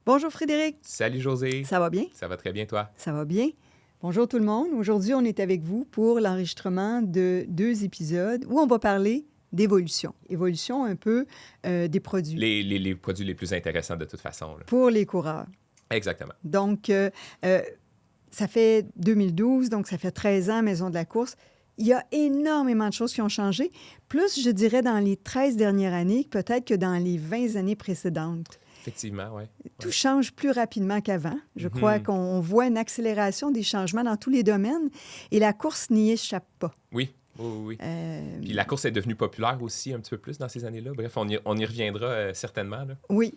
Bonjour Frédéric, Salut José, ça va bien? ça va très bien toi? Ça va bien. Bonjour tout le monde. Aujourd'hui, on est avec vous pour l'enregistrement de 2 épisodes où on va parler d'évolution. Évolution un peu des produits Les produits les plus intéressants de toute façon, là. pour les coureurs. Exactement. Donc, ça fait 2012, donc ça fait 13 ans, Maison de la course. Il y a énormément de choses qui ont changé, plus, je dirais, dans les 13 dernières années, peut-être que dans les 20 années précédentes. Effectivement, oui. Tout change plus rapidement qu'avant. Je crois Mhm. qu'on voit une accélération des changements dans tous les domaines et la course n'y échappe pas. Oui, oui, oui, oui. Euh, Puis la course est devenue populaire aussi un petit peu plus dans ces années-là. Bref, on y reviendra certainement, là. oui,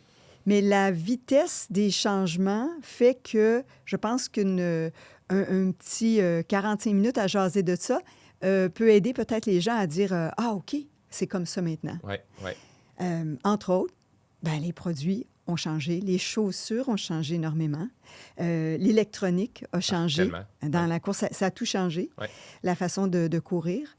mais la vitesse des changements fait que je pense un petit 45 minutes à jaser de ça peut aider peut-être les gens à dire Ah, OK, c'est comme ça maintenant. Oui, oui. Entre autres, ben, les produits ont changé, les chaussures ont changé énormément, l'électronique a changé Tellement. dans Ouais. la course, ça a tout changé, Ouais. la façon de courir,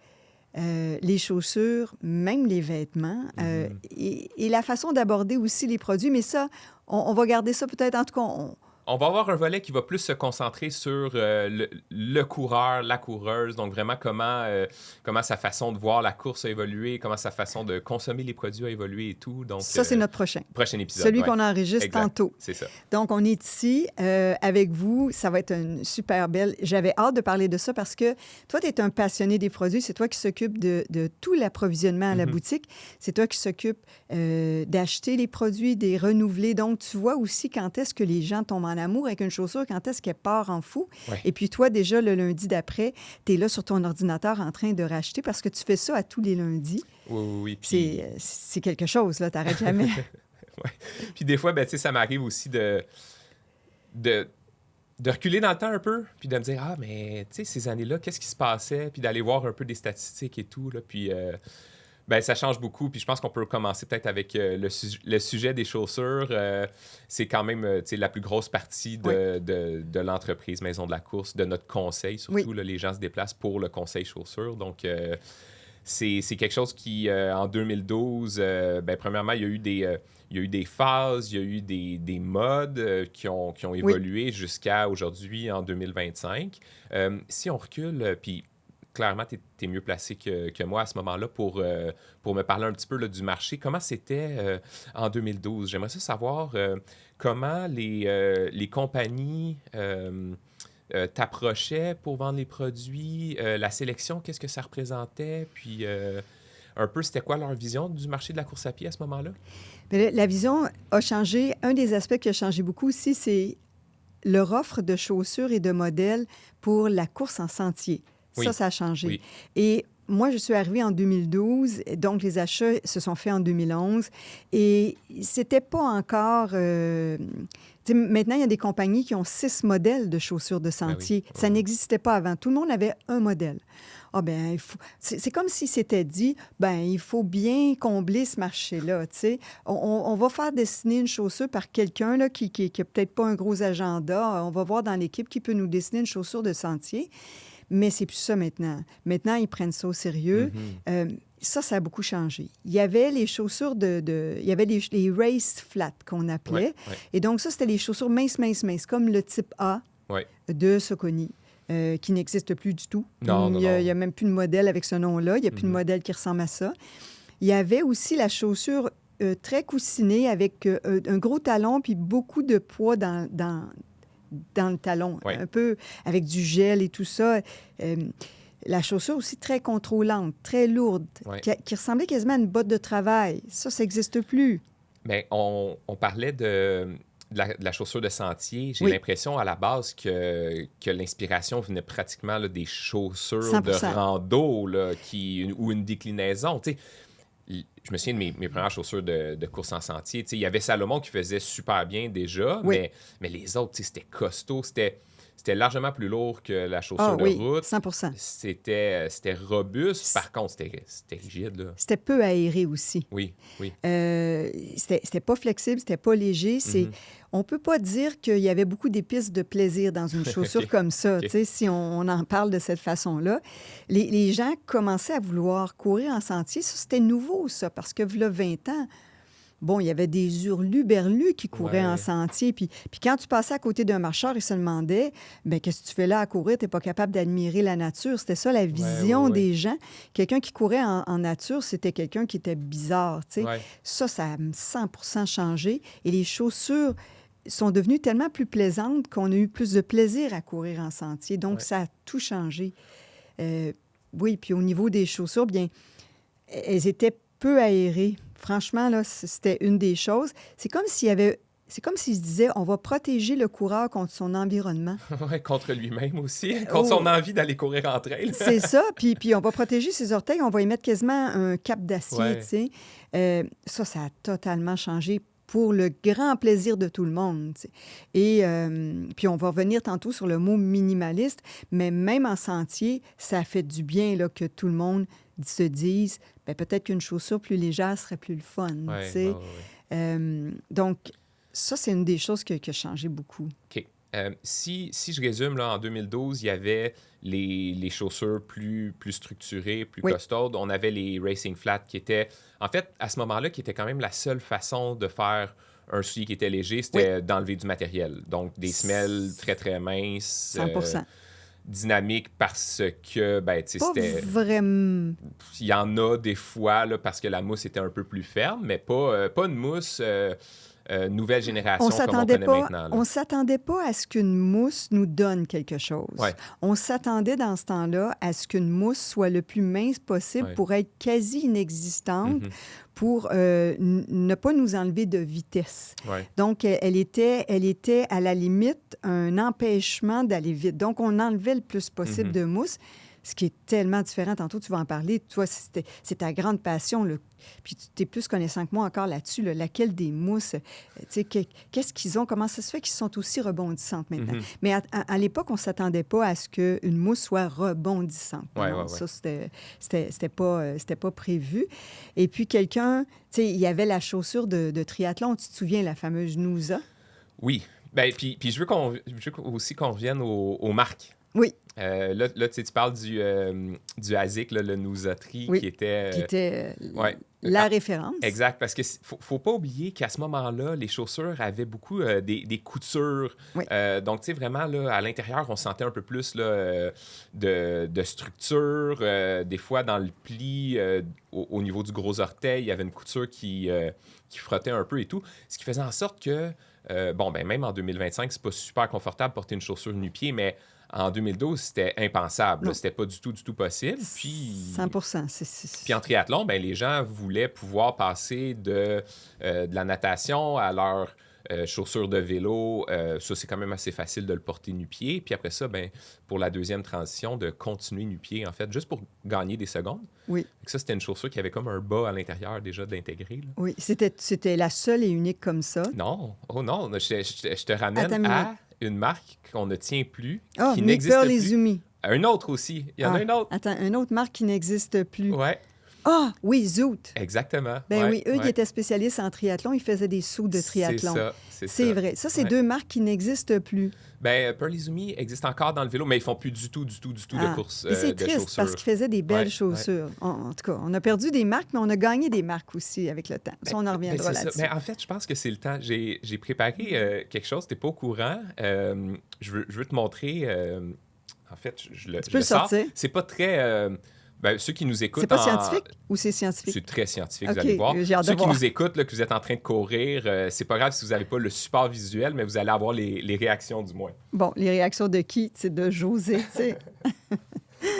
les chaussures, même les vêtements, Mhm. et la façon d'aborder aussi les produits, mais ça, on va garder ça peut-être, en tout cas, On va avoir un volet qui va plus se concentrer sur le coureur, la coureuse, donc vraiment comment sa façon de voir la course a évolué, comment sa façon de consommer les produits a évolué et tout. Donc, ça, c'est notre prochain. prochain épisode. Celui Ouais. qu'on enregistre Exact. tantôt. C'est ça. Donc, on est ici avec vous. Ça va être une super belle... J'avais hâte de parler de ça parce que toi, tu es un passionné des produits. C'est toi qui s'occupe de tout l'approvisionnement à la Mhm. boutique. C'est toi qui s'occupe d'acheter les produits, des renouveler. Donc, tu vois aussi quand est-ce que les gens tombent en amour avec une chaussure, quand est-ce qu'elle part en fou. Ouais. Et puis toi, déjà, le lundi d'après, tu es là sur ton ordinateur en train de racheter parce que tu fais ça à tous les lundis. Oui, oui, oui. Puis... C'est quelque chose, là. T'arrêtes jamais. Ouais. Puis des fois, ben, tu sais, ça m'arrive aussi de, de reculer dans le temps un peu, puis de me dire, ah, mais tu sais, ces années-là, qu'est-ce qui se passait? Puis d'aller voir un peu des statistiques et tout, là. Puis, ben, ça change beaucoup. Puis je pense qu'on peut commencer peut-être avec le sujet des chaussures. C'est quand même, tu sais, la plus grosse partie Oui. de l'entreprise Maison de la course, de notre conseil, surtout. Oui. Là, les gens se déplacent pour le conseil chaussures. Donc, c'est quelque chose qui, en 2012, ben, premièrement, il y a eu des phases, il y a eu des modes qui ont évolué jusqu'à aujourd'hui, en 2025. Si on recule, puis clairement, tu es mieux placé que moi à ce moment-là pour me parler un petit peu là, du marché. Comment c'était en 2012? J'aimerais ça savoir comment les compagnies t'approchaient pour vendre les produits, la sélection, qu'est-ce que ça représentait, puis un peu, c'était quoi leur vision du marché de la course à pied à ce moment-là? Mais la vision a changé. Un des aspects qui a changé beaucoup aussi, c'est leur offre de chaussures et de modèles pour la course en sentier. Oui. Ça a changé. Oui. Et moi, je suis arrivée en 2012, donc les achats se sont faits en 2011. Et c'était pas encore... tu sais, maintenant, il y a des compagnies qui ont 6 modèles de chaussures de sentier. Ben oui. Ça n'existait pas avant. Tout le monde avait un modèle. Ah ben, il faut... c'est comme si c'était dit, ben il faut bien combler ce marché-là, tu sais. On va faire dessiner une chaussure par quelqu'un là, qui a peut-être pas un gros agenda. On va voir dans l'équipe qui peut nous dessiner une chaussure de sentier. Mais c'est plus ça maintenant. Maintenant, ils prennent ça au sérieux. Ça a beaucoup changé. Il y avait les chaussures il y avait les race flat qu'on appelait. Ouais. Et donc, ça, c'était les chaussures minces, comme le type A Ouais. de Saucony. Qui n'existe plus du tout. Non, non, Il non. n'y a même plus de modèle avec ce nom-là. Il n'y a plus de modèle qui ressemble à ça. Il y avait aussi la chaussure très coussinée avec un gros talon puis beaucoup de poids dans le talon. Ouais. Un peu avec du gel et tout ça. La chaussure aussi très contrôlante, très lourde, Ouais. qui ressemblait quasiment à une botte de travail. Ça n'existe plus. Mais on parlait de la chaussure de sentier. J'ai Oui. l'impression à la base que l'inspiration venait pratiquement là, des chaussures 100%. de rando là, ou une déclinaison. Tu sais, je me souviens de mes premières chaussures de course en sentier. Tu sais, il y avait Salomon qui faisait super bien déjà, Oui. mais les autres, tu sais, c'était costaud. C'était largement plus lourd que la chaussure de oui, route. 100%. C'était robuste. Par contre, c'était rigide. Là. C'était peu aéré aussi. Oui, oui. C'était pas flexible, c'était pas léger. On peut pas dire qu'il y avait beaucoup d'épices de plaisir dans une chaussure OK. comme ça, OK. tu sais, si on en parle de cette façon-là. Les gens commençaient à vouloir courir en sentier. Ça, c'était nouveau, ça, parce que, v'là 20 ans, bon, il y avait des hurluberlus qui couraient en Ouais. sentier. Puis quand tu passais à côté d'un marcheur, il se demandait, bien, qu'est-ce que tu fais là à courir? Tu n'es pas capable d'admirer la nature. C'était ça la Ouais, ouais, vision ouais. des gens. Quelqu'un qui courait en nature, c'était quelqu'un qui était bizarre, tu sais. Ouais. Ça a 100 changé. Et les chaussures sont devenues tellement plus plaisantes qu'on a eu plus de plaisir à courir en sentier. Donc, Ouais. ça a tout changé. Euh, oui, puis au niveau des chaussures, bien, elles étaient peu aérées. Franchement, là, c'était une des choses. C'est comme s'il y avait... C'est comme s'il se disait, on va protéger le coureur contre son environnement. Ouais, contre lui-même aussi, contre son Oh, envie d'aller courir en trail. c'est ça. Puis on va protéger ses orteils, on va y mettre quasiment un cap d'acier, tu Ouais. sais. Ça a totalement changé pour le grand plaisir de tout le monde, tu sais. Et puis on va revenir tantôt sur le mot minimaliste, mais même en sentier, ça fait du bien là, que tout le monde se dise, bien, peut-être qu'une chaussure plus légère serait plus le fun, tu Ouais, sais. ouais, ouais. Donc, ça, c'est une des choses qui a changé beaucoup. OK. Si je résume, là, en 2012, il y avait les chaussures plus structurées, plus Oui, costaudes. On avait les Racing Flat qui étaient, en fait, à ce moment-là, qui était quand même la seule façon de faire un soulier qui était léger, oui, c'était d'enlever du matériel. Donc, des semelles très, très minces, 100 dynamiques parce que, ben, tu sais, Pas c'était... vraiment... Il y en a des fois, là, parce que la mousse était un peu plus ferme, mais pas une mousse nouvelle On génération comme on s'attendait connaît pas, maintenant, là. on s'attendait pas à ce qu'une mousse nous donne quelque chose. Ouais, On s'attendait dans ce temps-là à ce qu'une mousse soit le plus mince possible ouais. pour être quasi inexistante, Mhm. pour ne pas nous enlever de vitesse. Ouais. Donc, elle était à la limite un empêchement d'aller vite. Donc, on enlevait le plus possible Mhm. de mousse, ce qui est tellement différent. Tantôt, tu vas en parler. Toi, c'est ta grande passion. Puis tu es plus connaissant que moi encore là-dessus. Laquelle des mousses, tu sais, qu'est-ce qu'ils ont? Comment ça se fait qu'ils sont aussi rebondissantes maintenant? Mhm. Mais à l'époque, on ne s'attendait pas à ce qu'une mousse soit rebondissante. Ouais, Non, ouais, ouais. ça, c'était pas prévu. Et puis, quelqu'un, tu sais, il y avait la chaussure de triathlon. Tu te souviens, la fameuse Noosa? Oui. Ben, puis je veux aussi qu'on revienne aux marques. Oui, Là, tu sais, tu parles du ASIC, là, le Nousatri, oui, qui était... qui était ouais. la référence. Exact, parce que faut pas oublier qu'à ce moment-là, les chaussures avaient beaucoup des coutures. Oui. Donc, tu sais, vraiment, là, à l'intérieur, on sentait un peu plus là, de structure. Des fois, dans le pli, au niveau du gros orteil, il y avait une couture qui frottait un peu et tout. Ce qui faisait en sorte que, bon, ben même en 2025, c'est pas super confortable de porter une chaussure nu-pied, mais en 2012, c'était impensable. Non. Là. C'était pas du tout possible. Puis 100 puis en triathlon, ben, les gens voulaient pouvoir passer de la natation à leurs chaussures de vélo. Ça, c'est quand même assez facile de le porter nu-pied. Puis après ça, ben, pour la deuxième transition, de continuer nu-pied, en fait, juste pour gagner des secondes. Oui, Donc ça, c'était une chaussure qui avait comme un bas à l'intérieur déjà de l'intégrer. Là. oui. C'était la seule et unique comme ça. Non, oh non, je te ramène Attends une à une marque qu'on ne tient plus, Ah, qui n'existe Pearl plus. Izumi. Un autre aussi. Il y en a un autre. Attends, une autre marque qui n'existe plus. Ouais, Ah, oui, Zoot. exactement. Ben Ouais, oui, eux, ils ouais. étaient spécialistes en triathlon. Ils faisaient des sauts de triathlon. C'est C'est ça. vrai. Ça, c'est Ouais. deux marques qui n'existent plus. Ben, Pearl Izumi existe encore dans le vélo, mais ils font plus du tout de course Et c'est de triste chaussures. parce qu'ils faisaient des belles Ouais, chaussures. En tout cas, on a perdu des marques, mais on a gagné des marques aussi avec le temps. Ça, on en Ben, reviendra c'est ça. là-dessus. Mais en fait, je pense que c'est le temps. J'ai préparé quelque chose, t'es pas au courant. Je veux te montrer. En fait, je Tu peux le le sors. sortir. C'est pas très. Ben, ceux qui nous écoutent. C'est pas scientifique ou c'est scientifique? C'est très scientifique, vous OK, allez voir. j'ai hâte de Ceux qui voir. nous écoutent, là, que vous êtes en train de courir, c'est pas grave si vous n'avez pas le support visuel, mais vous allez avoir les réactions du moins. Bon, les réactions de qui? C'est de José, tu sais.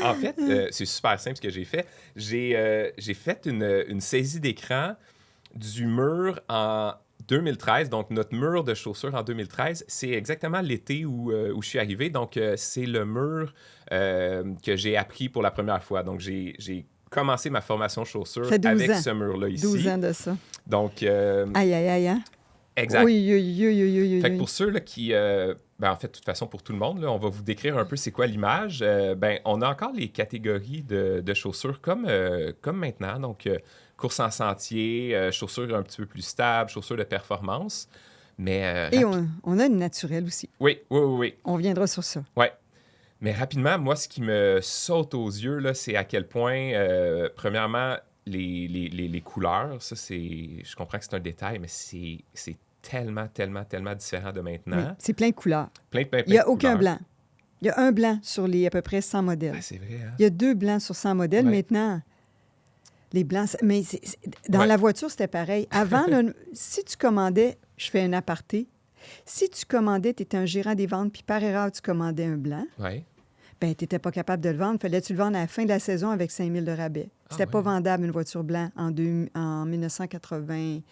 En fait, c'est super simple ce que j'ai fait. J'ai fait une saisie d'écran du mur en 2013. Donc, notre mur de chaussures en 2013, c'est exactement l'été où je suis arrivé. Donc, c'est le mur que j'ai appris pour la première fois. Donc, j'ai commencé ma formation chaussures Ça fait 12 avec ans. ce mur-là ici. 12 ans de ça. Donc, Aïe, aïe, aïe, hein? exact. Oui, oui, oui, oui, oui, Fait que oui. pour ceux là, qui... ben, en fait, de toute façon, pour tout le monde, là, on va vous décrire un peu c'est quoi l'image. Ben, on a encore les catégories de chaussures comme maintenant. Donc, course en sentier, chaussures un petit peu plus stables, chaussures de performance. Mais... Et on a une naturelle aussi. Oui, oui, oui, oui. On viendra sur ça. Ouais. Mais rapidement, moi, ce qui me saute aux yeux, là, c'est à quel point, premièrement, les couleurs, ça, je comprends que c'est un détail, mais c'est tellement, tellement, tellement différent de Oui, maintenant. c'est plein de couleurs. Plein, plein, Il plein n'y de a aucun couleurs. blanc. Il y a un blanc sur les à peu près 100 Ah, modèles. c'est vrai, hein? Il y a 2 blancs sur 100 modèles. Ouais. Maintenant, les blancs... Mais dans Ouais. la voiture, c'était pareil. Avant, là, si tu commandais... Je fais un aparté. Si tu commandais, tu étais un gérant des ventes, puis par erreur, tu commandais un blanc, Ouais. ben tu n'étais pas capable de le vendre. Fallait-tu le vendre à la fin de la saison avec 5 000 de rabais. Ah, C'était pas ouais. vendable, une voiture blanche, en 1996,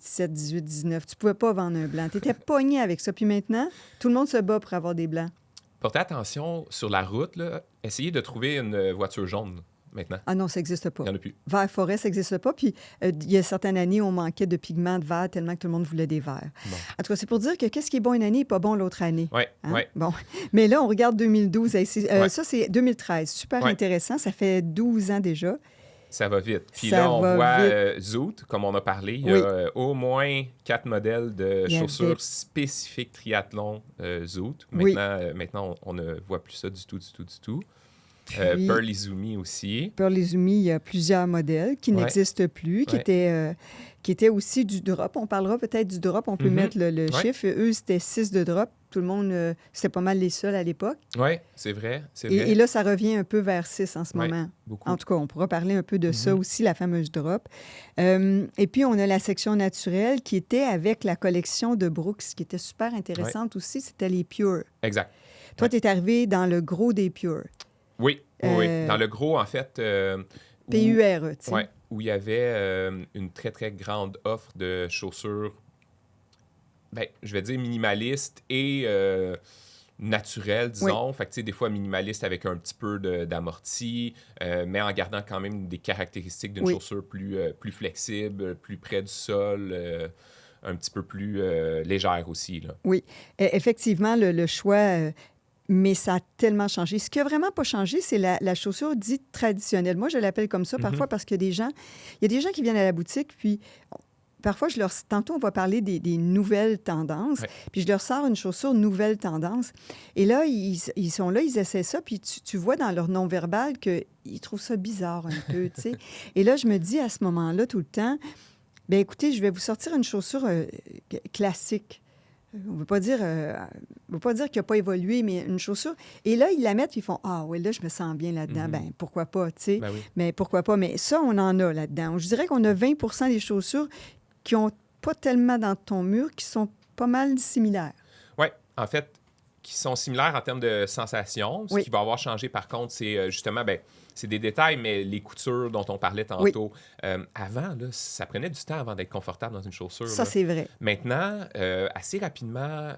17, 18, 19. Tu pouvais pas vendre un blanc. Tu étais pogné avec ça. Puis maintenant, tout le monde se bat pour avoir des blancs. Portez attention sur la route, là. Essayez de trouver une voiture jaune maintenant. Ah non, ça n'existe pas. Il n'y en a plus. Vert forêt, ça n'existe pas. Puis, il y a certaines années, on manquait de pigments de vert tellement que tout le monde voulait des verts. Bon. En tout cas, c'est pour dire que qu'est-ce qui est bon une année n'est pas bon l'autre année. Oui, Hein? oui. Bon. Mais là, on regarde 2012. Ouais. Ça, c'est 2013. Super Ouais. intéressant. Ça fait 12 ans déjà. Ça va vite. Puis Ça là, on va voit vite. Zoot, comme on a parlé. Il y Oui. a au moins 4 modèles de Il y chaussures avait- spécifiques triathlon Zoot. Oui. Maintenant, on ne voit plus ça du tout, du tout, du tout. Puis- Pearl Izumi aussi. Pearl Izumi, il y a plusieurs modèles qui Ouais. n'existent plus, qui étaient aussi du drop. On parlera peut-être du drop. On peut Mhm. mettre le Ouais. chiffre. Eux, c'était 6 de drop. Tout le monde, c'était pas mal les seuls à l'époque. Oui, c'est vrai. C'est vrai. Et là, ça revient un peu vers 6 en ce Ouais, moment. beaucoup. En tout cas, on pourra parler un peu de ça Mhm. aussi, la fameuse drop. Et puis, on a la section naturelle qui était avec la collection de Brooks, qui était super intéressante aussi. C'était les Pure. Exact. Toi, Ouais. tu es arrivé dans le gros des Pure. Oui, oui, oui. Euh, Dans le gros, en fait. PURE, tu sais. Ouais, où il y avait une très, très grande offre de chaussures, ben, je vais dire minimaliste et naturelle, disons. Fait que, tu sais, des fois minimaliste avec un petit peu d'amorti, mais en gardant quand même des caractéristiques d'une Oui. chaussure plus flexible, plus près du sol, un petit peu plus légère aussi, là. Oui, effectivement, le choix, mais ça a tellement changé. Ce qui a vraiment pas changé, c'est la chaussure dite traditionnelle. Moi, je l'appelle comme ça parfois parce que il y a des gens qui viennent à la boutique, puis parfois, tantôt, on va parler des nouvelles tendances, Ouais. puis je leur sors une chaussure nouvelle tendance. Et là, ils sont là, ils essaient ça, puis tu vois dans leur non-verbal qu'ils trouvent ça bizarre un peu, tu sais. Et là, je me dis à ce moment-là, tout le temps, bien, écoutez, je vais vous sortir une chaussure classique. On ne veut pas dire, qu'il n'a pas évolué, mais une chaussure. Et là, ils la mettent, ils font « Ah oui, là, je me sens bien là-dedans. Mhm. Ben pourquoi pas, tu sais. Ben oui. Mais pourquoi pas? Mais ça, on en a là-dedans. Je dirais qu'on a 20 des chaussures qui n'ont pas tellement dans ton mur, qui sont pas mal similaires. Oui, en fait, qui sont similaires en termes de sensations. Ce Oui. qui va avoir changé, par contre, c'est justement, ben, c'est des détails, mais les coutures dont on parlait tantôt. Avant, là, ça prenait du temps avant d'être confortable dans une chaussure. Ça, là. c'est vrai. Maintenant, assez rapidement,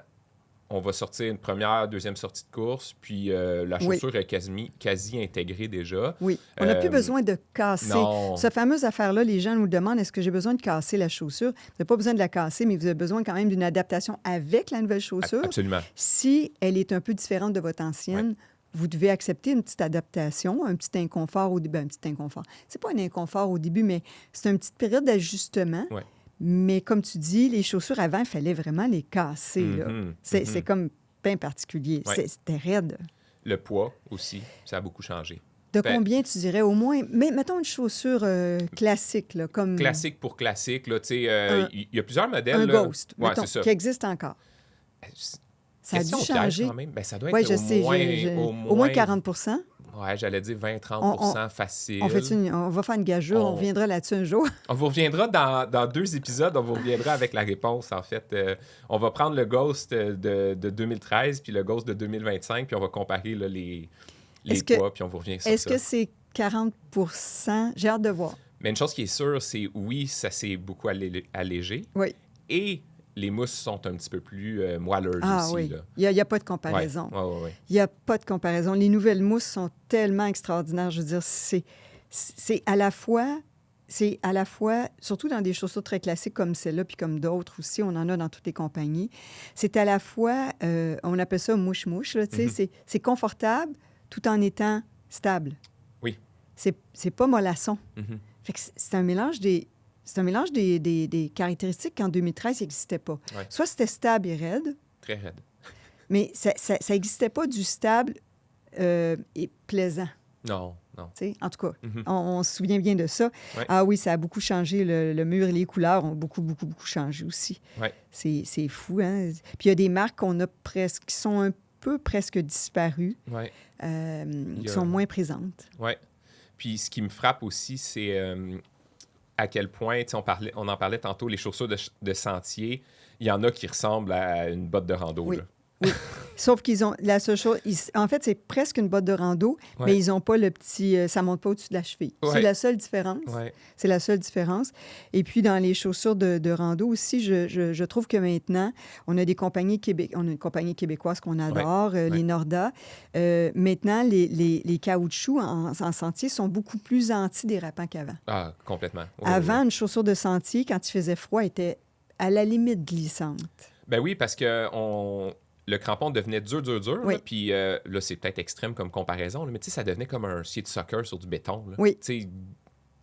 on va sortir une première, deuxième sortie de course, puis la Oui. chaussure est quasi intégrée déjà. Oui. On n'a plus Euh, besoin de casser. Non. Cette fameuse affaire-là, les gens nous demandent est-ce que j'ai besoin de casser la chaussure? Vous n'avez pas besoin de la casser, mais vous avez besoin quand même d'une adaptation avec la nouvelle chaussure. Absolument. Si elle est un peu différente de votre ancienne, vous devez accepter une petite adaptation, un petit inconfort au début. Un petit inconfort. C'est pas un inconfort au début, mais c'est une petite période d'ajustement. Ouais. Mais comme tu dis, les chaussures avant, il fallait vraiment les casser. Là. Mhm, C'est mhm. comme bien particulier. Ouais. C'était raide. Le poids aussi, ça a beaucoup changé. De Ben- combien tu dirais au moins? Mais mettons une chaussure classique, là, comme Classique pour classique, là, tu sais, Un- il y a plusieurs modèles. un là. Ghost, Ouais, mettons, c'est ça. qui existe encore. Ça a dû Question piège, changer. quand même. Ben, ça doit Oui, être je sais. Au moins 40 Ouais, j'allais dire 20-30 facile. On va faire une gageure, on On- reviendra là-dessus un jour. On vous reviendra dans 2 épisodes, on vous reviendra avec la réponse, en fait. On va prendre le Ghost de 2013 puis le Ghost de 2025, puis on va comparer là, les Est-ce que- poids, puis on vous revient sur Est-ce ça. que c'est 40 J'ai hâte de voir. Mais une chose qui est sûre, c'est oui, ça s'est beaucoup allégé. Oui. Et les mousses sont un petit peu plus moelleuses Ah aussi. oui. Là. Il n'y a pas de Ouais, comparaison. ouais. Il n'y a pas de comparaison. Les nouvelles mousses sont tellement extraordinaires. Je veux dire, c'est à la fois... C'est à la fois, surtout dans des chaussures très classiques comme celle-là, puis comme d'autres aussi, on en a dans toutes les compagnies, c'est à la fois, on appelle ça mouche-mouche, là, tu sais, Mhm. c'est confortable tout en étant stable. Oui. C'est pas mollasson. Mhm. Fait que c'est un mélange des caractéristiques qu'en 2013, il n'existait pas. Ouais. Soit c'était stable et raide, Très raide. mais ça n'existait pas du stable et plaisant. Non. non. En tout cas, Mhm. on se souvient bien de ça. Ouais. Ah oui, ça a beaucoup changé. Le mur et les couleurs ont beaucoup, beaucoup, beaucoup changé aussi. Ouais. C'est fou, hein? Puis il y a des marques qu'on a presque, qui sont un peu presque disparues, Ouais. qui sont moins présentes. Ouais. Puis ce qui me frappe aussi, c'est à quel point, on en parlait tantôt, les chaussures de sentier, il y en a qui ressemblent à une botte de rando. Oui. Là. Oui. Sauf qu'ils ont la seule chose. En fait, c'est presque une botte de rando, Ouais. mais ils n'ont pas le petit. Ça ne monte pas au-dessus de la cheville. Ouais. C'est la seule différence. Ouais. C'est la seule différence. Et puis, dans les chaussures de rando aussi, je trouve que maintenant, on a des compagnies on a une compagnie québécoise qu'on adore, les Norda. Maintenant, les caoutchoucs en sentier sont beaucoup plus antidérapants qu'avant. Ah, complètement. Ouais, Avant, ouais. une chaussure de sentier, quand il faisait froid, était à la limite glissante. Ben oui, parce que le crampon devenait dur. Oui. Là, puis là, c'est peut-être extrême comme comparaison, là, mais tu sais, ça devenait comme un skate soccer sur du béton. Là. Oui. Tu sais,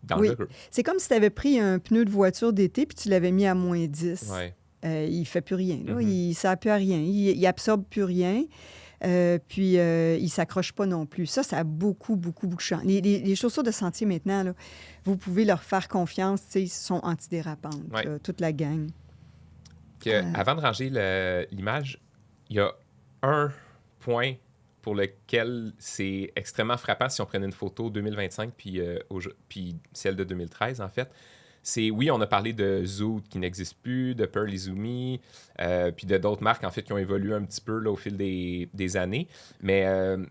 dangereux. C'est comme si tu avais pris un pneu de voiture d'été puis tu l'avais mis à moins 10. Ouais. Il ne fait plus rien. Là. Mhm. Ça n'a plus à rien. Il absorbe plus rien. Puis, il ne s'accroche pas non plus. Ça a beaucoup, beaucoup, beaucoup changé. Les chaussures de sentier, maintenant, là, vous pouvez leur faire confiance. Ils sont antidérapantes, Ouais. toute la gang. Puis, avant de ranger l'image, il y a un point pour lequel c'est extrêmement frappant si on prenait une photo 2025 puis celle de 2013, en fait. C'est, oui, on a parlé de Zoot qui n'existe plus, de Pearl Izumi, puis de d'autres marques, en fait, qui ont évolué un petit peu là, au fil des années. Mais,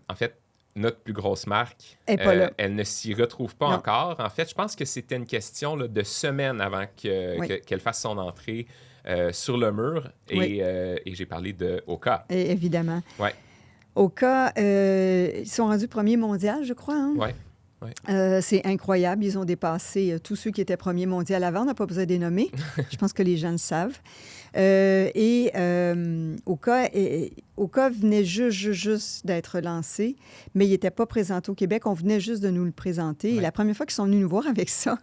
en fait, notre plus grosse marque, Elle est pas là. elle ne s'y retrouve pas Non. encore. En fait, je pense que c'était une question là, de semaines avant qu'elle fasse son entrée sur le mur. Oui. Et j'ai parlé de Oka. Évidemment. Ouais. Oka, ils sont rendus premier mondial, je crois. Hein? Ouais. C'est incroyable. Ils ont dépassé tous ceux qui étaient premiers mondial avant. On n'a pas besoin de les nommer. Je pense que les gens le savent. Oka venait juste d'être lancé, mais il n'était pas présenté au Québec. On venait juste de nous le présenter. Ouais. Et la première fois qu'ils sont venus nous voir avec ça,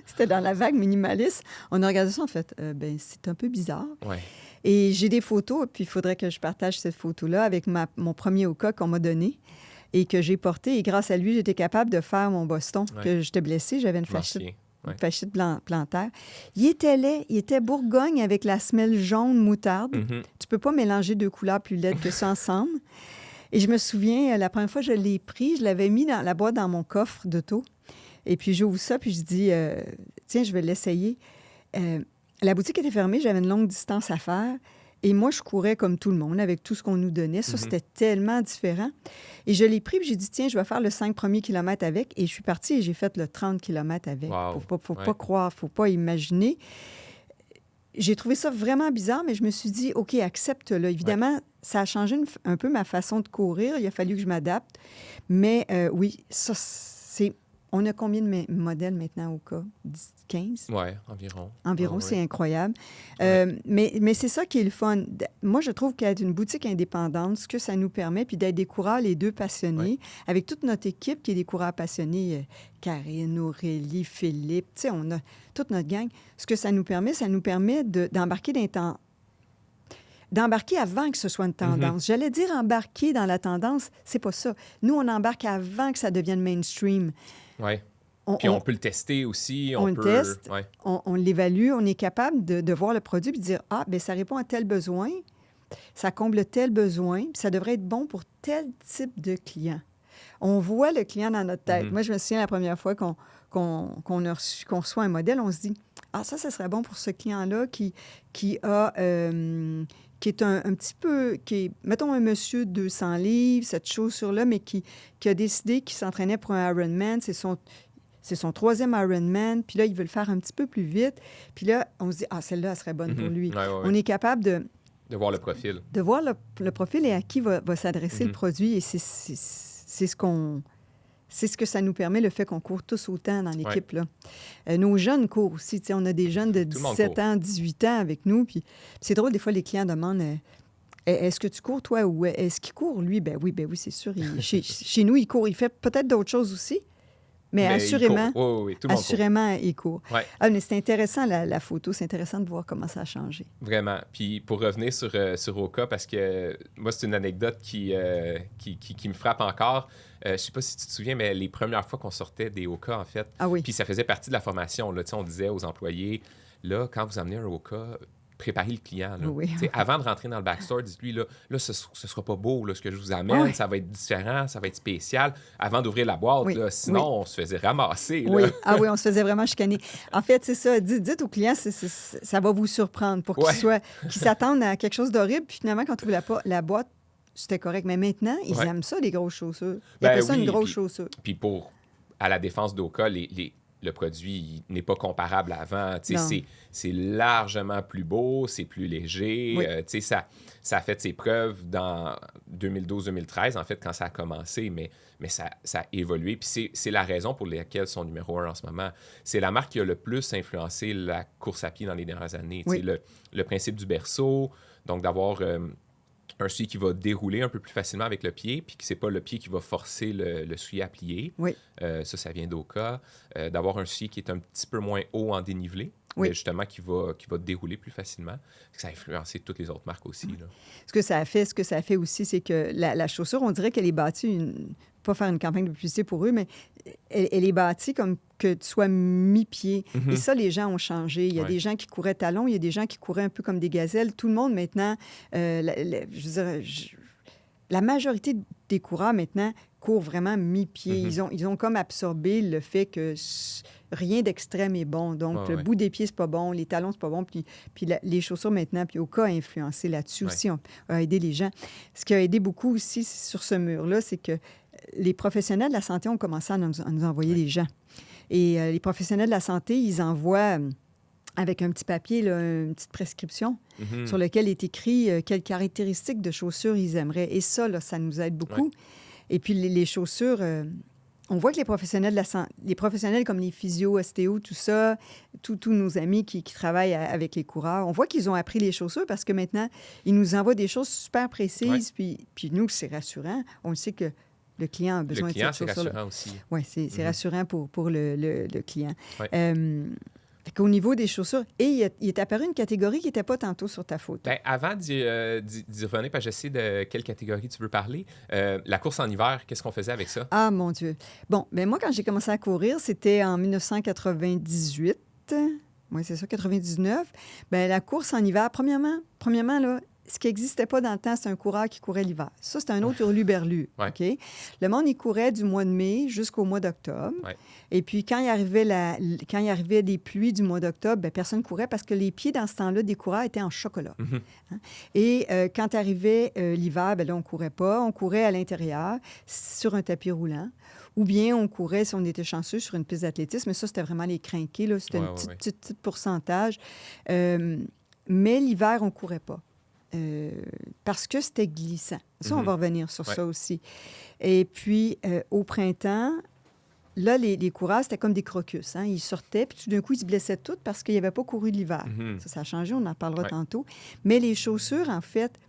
c'était dans la vague minimaliste. On a regardé ça, en fait. C'est un peu bizarre. Ouais. Et j'ai des photos, puis il faudrait que je partage cette photo-là avec mon premier Oka qu'on m'a donné et que j'ai porté. Et grâce à lui, j'étais capable de faire mon Boston, que j'étais blessée. J'avais une fasciite plantaire. Il était laid. Il était bourgogne avec la semelle jaune moutarde. Mm-hmm. Tu peux pas mélanger deux couleurs plus laides que ça ensemble. Et je me souviens, la première fois que je l'ai pris, je l'avais mis dans la boîte dans mon coffre d'auto. Et puis, j'ouvre ça, puis je dis, tiens, je vais l'essayer. La boutique était fermée. J'avais une longue distance à faire. Et moi, je courais comme tout le monde avec tout ce qu'on nous donnait. Ça, c'était tellement différent. Et je l'ai pris, puis j'ai dit, tiens, je vais faire le 5 premiers kilomètres avec. Et je suis partie et j'ai fait le 30 kilomètres avec. Wow. Faut pas croire, faut pas imaginer. J'ai trouvé ça vraiment bizarre, mais je me suis dit, OK, accepte-le. Évidemment, ça a changé un peu ma façon de courir. Il a fallu que je m'adapte. Mais oui, ça, c'est... On a combien de modèles maintenant au cas? 15? Oui, environ. Environ, c'est incroyable. Ouais. Mais c'est ça qui est le fun. Moi, je trouve qu'être une boutique indépendante, ce que ça nous permet, puis d'être des coureurs, les deux passionnés, avec toute notre équipe qui est des coureurs passionnés, Karine, Aurélie, Philippe, tu sais, on a toute notre gang. Ce que ça nous permet d'embarquer d'embarquer avant que ce soit une tendance. J'allais dire embarquer dans la tendance, c'est pas ça. Nous, on embarque avant que ça devienne mainstream. Oui. Puis on peut le tester aussi. On le teste, ouais. on l'évalue, on est capable de voir le produit et de dire, ah, bien, ça répond à tel besoin, ça comble tel besoin, puis ça devrait être bon pour tel type de client. On voit le client dans notre tête. Moi, je me souviens la première fois qu'on reçoit un modèle, on se dit, ah, ça serait bon pour ce client-là qui est un petit peu, mettons, un monsieur de 200 livres, cette chaussure-là, mais qui a décidé qu'il s'entraînait pour un Ironman. C'est son 3e Ironman. Puis là, il veut le faire un petit peu plus vite. Puis là, on se dit, ah, celle-là, elle serait bonne pour lui. Ouais. On est capable de voir le profil. De voir le profil et à qui va s'adresser le produit. Et c'est ce que ça nous permet, le fait qu'on court tous autant dans l'équipe. Là. Nos jeunes courent aussi. On a des jeunes de 17 ans, 18 ans avec nous. Puis c'est drôle, des fois, les clients demandent est-ce que tu cours, toi, ou est-ce qu'il court, lui? Ben oui, c'est sûr. Chez nous, il court. Il fait peut-être d'autres choses aussi, Mais assurément, il court. Oui, tout le monde court. assurément, il court. Ouais. Ah, mais c'est intéressant, la photo. C'est intéressant de voir comment ça a changé. Vraiment. Puis pour revenir sur Oka, parce que moi, c'est une anecdote qui me frappe encore. Je sais pas si tu te souviens, mais les premières fois qu'on sortait des Oka, en fait, Ah oui. puis ça faisait partie de la formation. Là, on disait aux employés, là, quand vous amenez un Oka, préparez le client. Là. Oui. Avant de rentrer dans le backstore, dites-lui, là ce sera pas beau, là, ce que je vous amène, Oui. ça va être différent, ça va être spécial. Avant d'ouvrir la boîte, Oui. là, sinon, on se faisait ramasser. Là. Oui. Ah oui, on se faisait vraiment chicaner. En fait, c'est ça. Dites au client, ça va vous surprendre pour qu'il s'attende à quelque chose d'horrible. Puis finalement, quand tu ouvres la boîte, c'était correct. Mais maintenant, ils aiment ça, les grosses chaussures. Ils appellent ça une grosse chaussure. Puis à la défense d'Oka, le produit n'est pas comparable à avant. C'est largement plus beau, c'est plus léger. Oui. Ça a fait ses preuves dans 2012-2013, en fait, quand ça a commencé, mais ça a évolué. Puis c'est la raison pour laquelle ils sont numéro 1 en ce moment. C'est la marque qui a le plus influencé la course à pied dans les dernières années. Oui. Le principe du berceau, donc d'avoir... un soulier qui va dérouler un peu plus facilement avec le pied, puis que c'est pas le pied qui va forcer le soulier à plier. Oui. Ça vient d'Oka. D'avoir un soulier qui est un petit peu moins haut en dénivelé, Oui. mais justement qui va dérouler plus facilement. Ça a influencé toutes les autres marques aussi. Là. Ce que ça a fait aussi, c'est que la chaussure, on dirait qu'elle est bâtie, pas faire une campagne de publicité pour eux, mais elle est bâtie comme que tu sois mi-pied. Mm-hmm. Et ça, les gens ont changé. Il y a des gens qui couraient talons, il y a des gens qui couraient un peu comme des gazelles. Tout le monde, maintenant, je veux dire, la majorité des coureurs, maintenant, courent vraiment mi-pied. Mm-hmm. Ils ont comme absorbé le fait que rien d'extrême est bon. Donc, le bout des pieds, c'est pas bon. Les talons, c'est pas bon. Puis les chaussures, maintenant, puis Oka a influencé là-dessus aussi, a aidé les gens. Ce qui a aidé beaucoup aussi sur ce mur-là, c'est que les professionnels de la santé ont commencé à nous envoyer des gens. Et les professionnels de la santé, ils envoient avec un petit papier, là, une petite prescription sur lequel est écrit quelles caractéristiques de chaussures ils aimeraient. Et ça, là, ça nous aide beaucoup. Et puis les chaussures, on voit que les professionnels de la santé, les professionnels comme les physios, ostéos, tout ça, tous nos amis qui travaillent avec les coureurs, on voit qu'ils ont appris les chaussures parce que maintenant, ils nous envoient des choses super précises. Puis nous, c'est rassurant. On sait que le client a besoin de cette chaussure. Le client, c'est rassurant aussi. Oui, c'est rassurant pour le client. Ouais. Au niveau des chaussures, et il est apparu une catégorie qui n'était pas tantôt sur ta photo. Bien, avant d'y revenir, parce que je sais de quelle catégorie tu veux parler, la course en hiver, qu'est-ce qu'on faisait avec ça? Ah, mon Dieu. Bon, bien moi, quand j'ai commencé à courir, c'était en 1998. Oui, c'est ça, 99. Bien, la course en hiver, premièrement là, ce qui n'existait pas dans le temps, c'est un coureur qui courait l'hiver. Ça, c'est un autre hurluberlu. Ouais. OK? Le monde, il courait du mois de mai jusqu'au mois d'octobre. Ouais. Et puis, quand il arrivait des pluies du mois d'octobre, bien, personne ne courait parce que les pieds, dans ce temps-là, des coureurs étaient en chocolat. Mm-hmm. Hein? Et quand arrivait l'hiver, bien là, on ne courait pas. On courait à l'intérieur, sur un tapis roulant. Ou bien on courait, si on était chanceux, sur une piste d'athlétisme. Mais ça, c'était vraiment les crinqués. Là. C'était un petit pourcentage. Mais l'hiver, on ne courait pas. Parce que c'était glissant. Ça, on va revenir sur ça aussi. Et puis, au printemps, là, les coureurs, c'était comme des crocus. Hein? Ils sortaient, puis tout d'un coup, ils se blessaient tous parce qu'ils n'avaient pas couru l'hiver. Ça a changé, on en parlera tantôt. Mais les chaussures, en fait,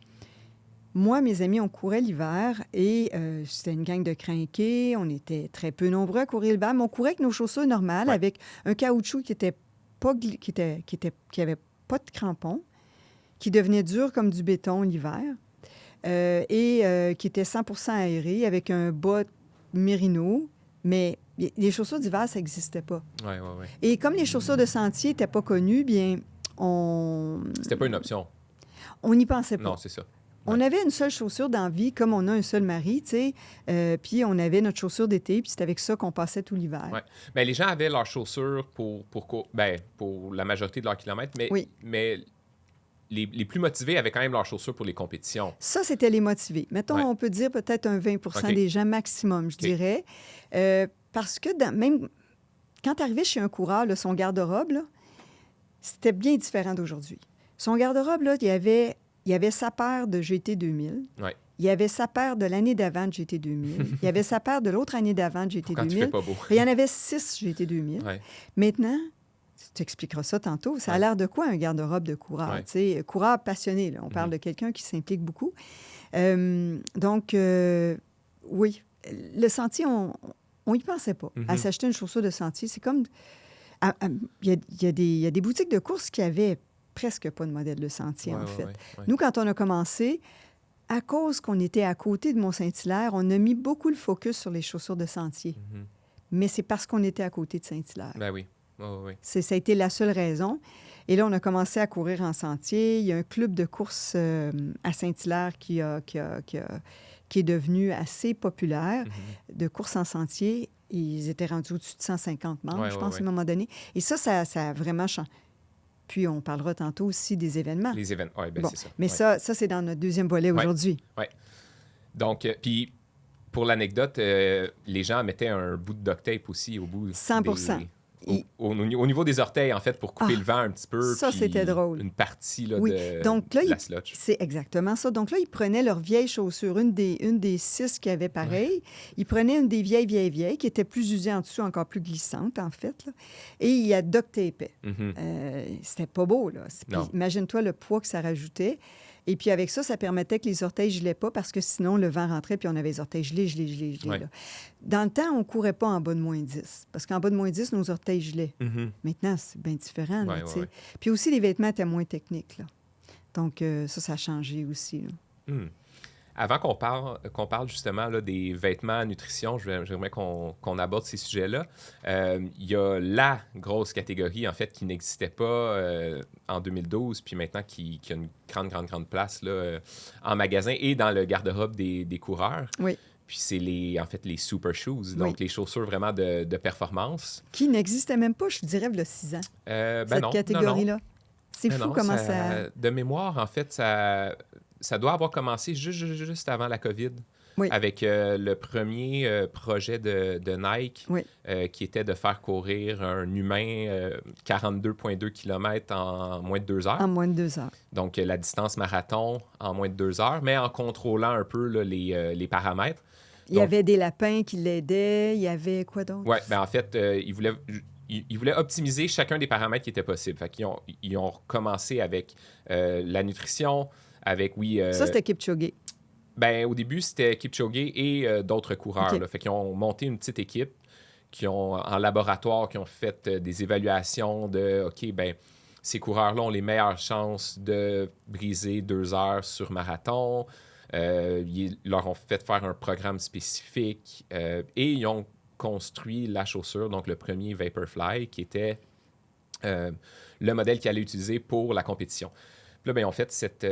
moi, mes amis, on courait l'hiver et c'était une gang de crinqués. On était très peu nombreux à courir l'hiver, mais on courait avec nos chaussures normales, avec un caoutchouc qui avait pas de crampons, qui devenait dur comme du béton l'hiver et qui était 100% aéré avec un bas mérino. Mais les chaussures d'hiver, ça n'existait pas. Oui. Et comme les chaussures de sentier n'étaient pas connues, bien, C'était pas une option. On n'y pensait pas. Non, c'est ça. On avait une seule chaussure dans la vie, comme on a un seul mari, tu sais. Puis on avait notre chaussure d'été, puis c'était avec ça qu'on passait tout l'hiver. Oui. Bien, les gens avaient leurs chaussures pour la majorité de leurs kilomètres, mais les plus motivés avaient quand même leurs chaussures pour les compétitions. Ça, c'était les motivés. Mettons, on peut dire peut-être un 20 des gens maximum, je dirais. Parce que même quand tu arrivais chez un coureur, là, son garde-robe, là, c'était bien différent d'aujourd'hui. Son garde-robe, là, il y avait sa paire de GT 2000. Oui. Il y avait sa paire de l'année d'avant de GT 2000. Il y avait sa paire de l'autre année d'avant de GT 2000. Quand il fait pas beau. Il y en avait 6 GT 2000. Ouais. Maintenant, tu expliqueras ça tantôt. Ça a l'air de quoi, un garde-robe de coureur? Ouais. Tu sais, coureur passionné, là. On parle de quelqu'un qui s'implique beaucoup. Donc, oui, le sentier, on n'y pensait pas. À Mhm. s'acheter une chaussure de sentier, c'est comme... il y a des boutiques de courses qui avaient presque pas de modèle de sentier, Ouais, en ouais, fait. ouais, ouais. Nous, quand on a commencé, à cause qu'on était à côté de Mont-Saint-Hilaire, on a mis beaucoup le focus sur les chaussures de sentier. Mhm. Mais c'est parce qu'on était à côté de Saint-Hilaire. Ben oui. Ouais, ouais, ouais. Ça a été la seule raison. Et là, on a commencé à courir en sentier. Il y a un club de course à Saint-Hilaire qui est devenu assez populaire, Mhm. de course en sentier. Ils étaient rendus au-dessus de 150 membres, Ouais, je ouais, pense, ouais. à un moment donné. Et ça a vraiment changé. Puis, on parlera tantôt aussi des événements. Les événements, oui, ben Bon, c'est ça. mais Ouais. ça c'est dans notre deuxième volet Ouais. aujourd'hui. Ouais. Donc, puis pour l'anecdote, les gens mettaient un bout de duct tape aussi au bout 100%. des... Au niveau des orteils, en fait, pour couper Ah, le vent un petit peu. ça, puis c'était drôle. une partie là, Oui, donc là, de la slotch. c'est exactement ça. Donc là, ils prenaient leur vieille chaussure, une des 6 qui avaient pareil. Ils prenaient une des vieilles, qui était plus usée en dessous, encore plus glissante, en fait, là, et ils la duct-tapaient. Mhm. C'était pas beau, là. Puis Non. imagine-toi le poids que ça rajoutait. Et puis avec ça, ça permettait que les orteils ne gelaient pas parce que sinon, le vent rentrait puis on avait les orteils gelés. Ouais. Là. Dans le temps, on ne courait pas en bas de -10 parce qu'en bas de -10, nos orteils gelaient. Mhm. Maintenant, c'est bien différent. Là, Ouais, tu ouais, sais. ouais. Puis aussi, les vêtements étaient moins techniques. Là. Donc, ça a changé aussi. Là. Hmm. Avant qu'on parle justement là, des vêtements, nutrition, j'aimerais qu'on aborde ces sujets-là. Il y a la grosse catégorie, en fait, qui n'existait pas en 2012, puis maintenant qui a une grande place là, en magasin et dans le garde-robe des coureurs. Oui. Puis c'est les super shoes, donc les chaussures vraiment de performance. Qui n'existait même pas, je dirais, il y a 6 ans. Cette catégorie-là. C'est fou comment ça... De mémoire, en fait, ça doit avoir commencé juste avant la COVID, avec le premier projet de Nike, qui était de faire courir un humain 42,2 km en moins de 2 heures. En moins de 2 heures. Donc, la distance marathon en moins de 2 heures, mais en contrôlant un peu là, les paramètres. Il y avait des lapins qui l'aidaient. Il y avait quoi d'autre? Oui, bien en fait, ils voulaient optimiser chacun des paramètres qui étaient possibles. Fait qu'ils ils ont commencé avec la nutrition, avec, ça, c'était Kipchoge. Ben, au début, c'était Kipchoge et d'autres coureurs. Okay. Là. Fait qu'ils ont monté une petite équipe en laboratoire, qui ont fait des évaluations de, OK, ben ces coureurs-là ont les meilleures chances de briser 2 heures sur marathon. Ils leur ont fait faire un programme spécifique et ils ont construit la chaussure, donc le premier Vaporfly, qui était le modèle qu'ils allaient utiliser pour la compétition. Puis là, ben, ils ont fait cette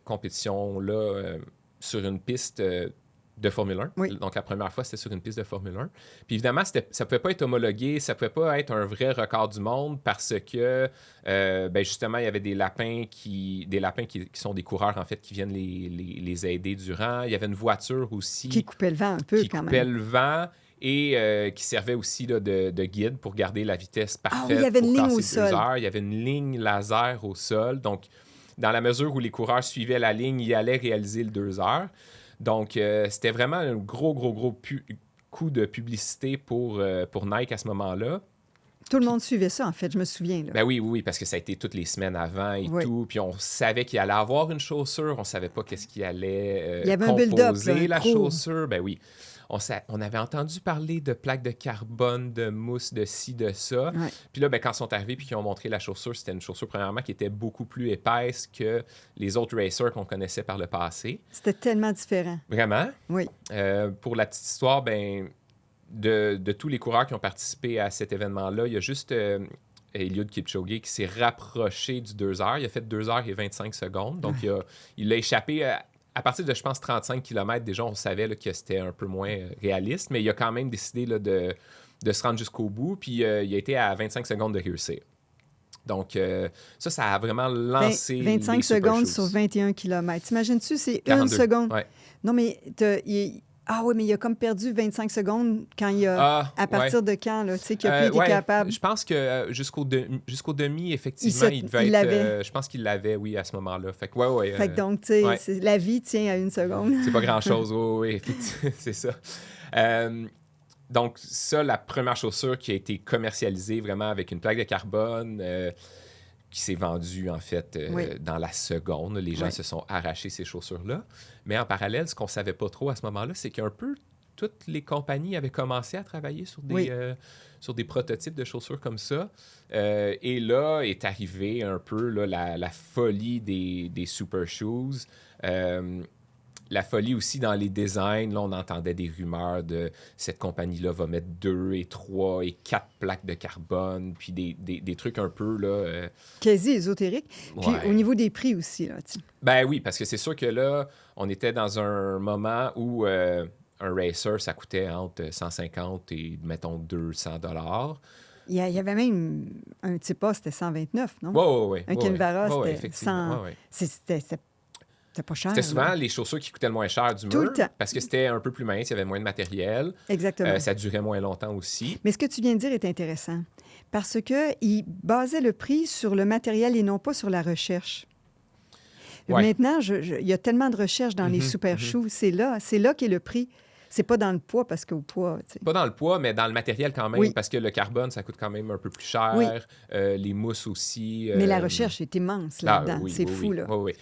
compétition-là sur une piste de Formule 1. Oui. Donc, la première fois, c'était sur une piste de Formule 1. Puis évidemment, ça ne pouvait pas être homologué, ça ne pouvait pas être un vrai record du monde parce que, ben, justement, il y avait des lapins qui sont des coureurs, en fait, qui viennent les aider durant. Il y avait une voiture aussi. Qui coupait le vent un peu, quand même. Qui coupait le vent et qui servait aussi là, de guide pour garder la vitesse parfaite. Ah oui, il y avait une ligne au sol. Il y avait une ligne laser au sol. Donc, dans la mesure où les coureurs suivaient la ligne, ils allaient réaliser le 2 heures. Donc, c'était vraiment un gros coup de publicité pour Nike à ce moment-là. Tout le monde suivait ça, en fait, je me souviens. Là. Ben oui, parce que ça a été toutes les semaines avant et tout. Puis on savait qu'il allait avoir une chaussure. On savait pas qu'est-ce qu'il allait il y avait un build-up, la chaussure. Ben oui. On avait entendu parler de plaques de carbone, de mousse, de ci, de ça. Ouais. Puis là, ben, quand ils sont arrivés et qu'ils ont montré la chaussure, c'était une chaussure, premièrement, qui était beaucoup plus épaisse que les autres racers qu'on connaissait par le passé. C'était tellement différent. Vraiment? Oui. Pour la petite histoire, ben, de tous les coureurs qui ont participé à cet événement-là, il y a juste Eliud Kipchoge qui s'est rapproché du 2 heures. Il a fait 2 heures et 25 secondes. Donc, il a échappé... à partir de, je pense, 35 km, déjà, on savait là, que c'était un peu moins réaliste, mais il a quand même décidé là, de se rendre jusqu'au bout, puis il a été à 25 secondes de réussir. Donc, ça a vraiment lancé 25 les secondes Super sur Shoes. 21 km. T'imagines-tu, c'est 42, une seconde. Ouais. Non, mais ah oui, mais il a comme perdu 25 secondes quand il a... à partir de quand, là, tu sais, qu'il n'a plus été capable? Je pense que jusqu'au demi, effectivement, il devait être... l'avait. Je pense qu'il l'avait, oui, à ce moment-là. Fait que, Fait que donc, tu sais, la vie tient à 1 seconde. C'est pas grand-chose, oui, effectivement, c'est ça. Donc, ça, la première chaussure qui a été commercialisée vraiment avec une plaque de carbone... qui s'est vendue, en fait, dans la seconde. Les gens se sont arrachés ces chaussures-là. Mais en parallèle, ce qu'on ne savait pas trop à ce moment-là, c'est qu'un peu toutes les compagnies avaient commencé à travailler sur des prototypes de chaussures comme ça. Et là est arrivée un peu là, la folie des super shoes. La folie aussi dans les designs. Là, on entendait des rumeurs de cette compagnie-là va mettre 2 et 3 et 4 plaques de carbone, puis des trucs un peu, là... Quasi ésotérique. Puis Ouais. au niveau des prix aussi, là, tu sais. Ben oui, parce que c'est sûr que là, on était dans un moment où un racer, ça coûtait entre 150 et, mettons, 200 $. Il y avait même un Tipa, c'était 129, non? Oui, Un Kinvara, c'était effectivement. 100. C'était pas cher. C'était souvent là. les chaussures qui coûtaient le moins cher du Tout le mur, temps. parce que c'était un peu plus mince, il y avait moins de matériel. Exactement. Ça durait moins longtemps aussi. Mais ce que tu viens de dire est intéressant parce qu'il basait le prix sur le matériel et non pas sur la recherche. Ouais. Maintenant, il y a tellement de recherches dans les super shoes. C'est là qu'est le prix. C'est pas dans le poids parce qu'au poids, tu sais. Pas dans le poids, mais dans le matériel quand même, Oui. parce que le carbone, ça coûte quand même un peu plus cher. Oui. Les mousses aussi. Mais la recherche est immense là-dedans. oui, c'est oui, fou, oui. là. Oui.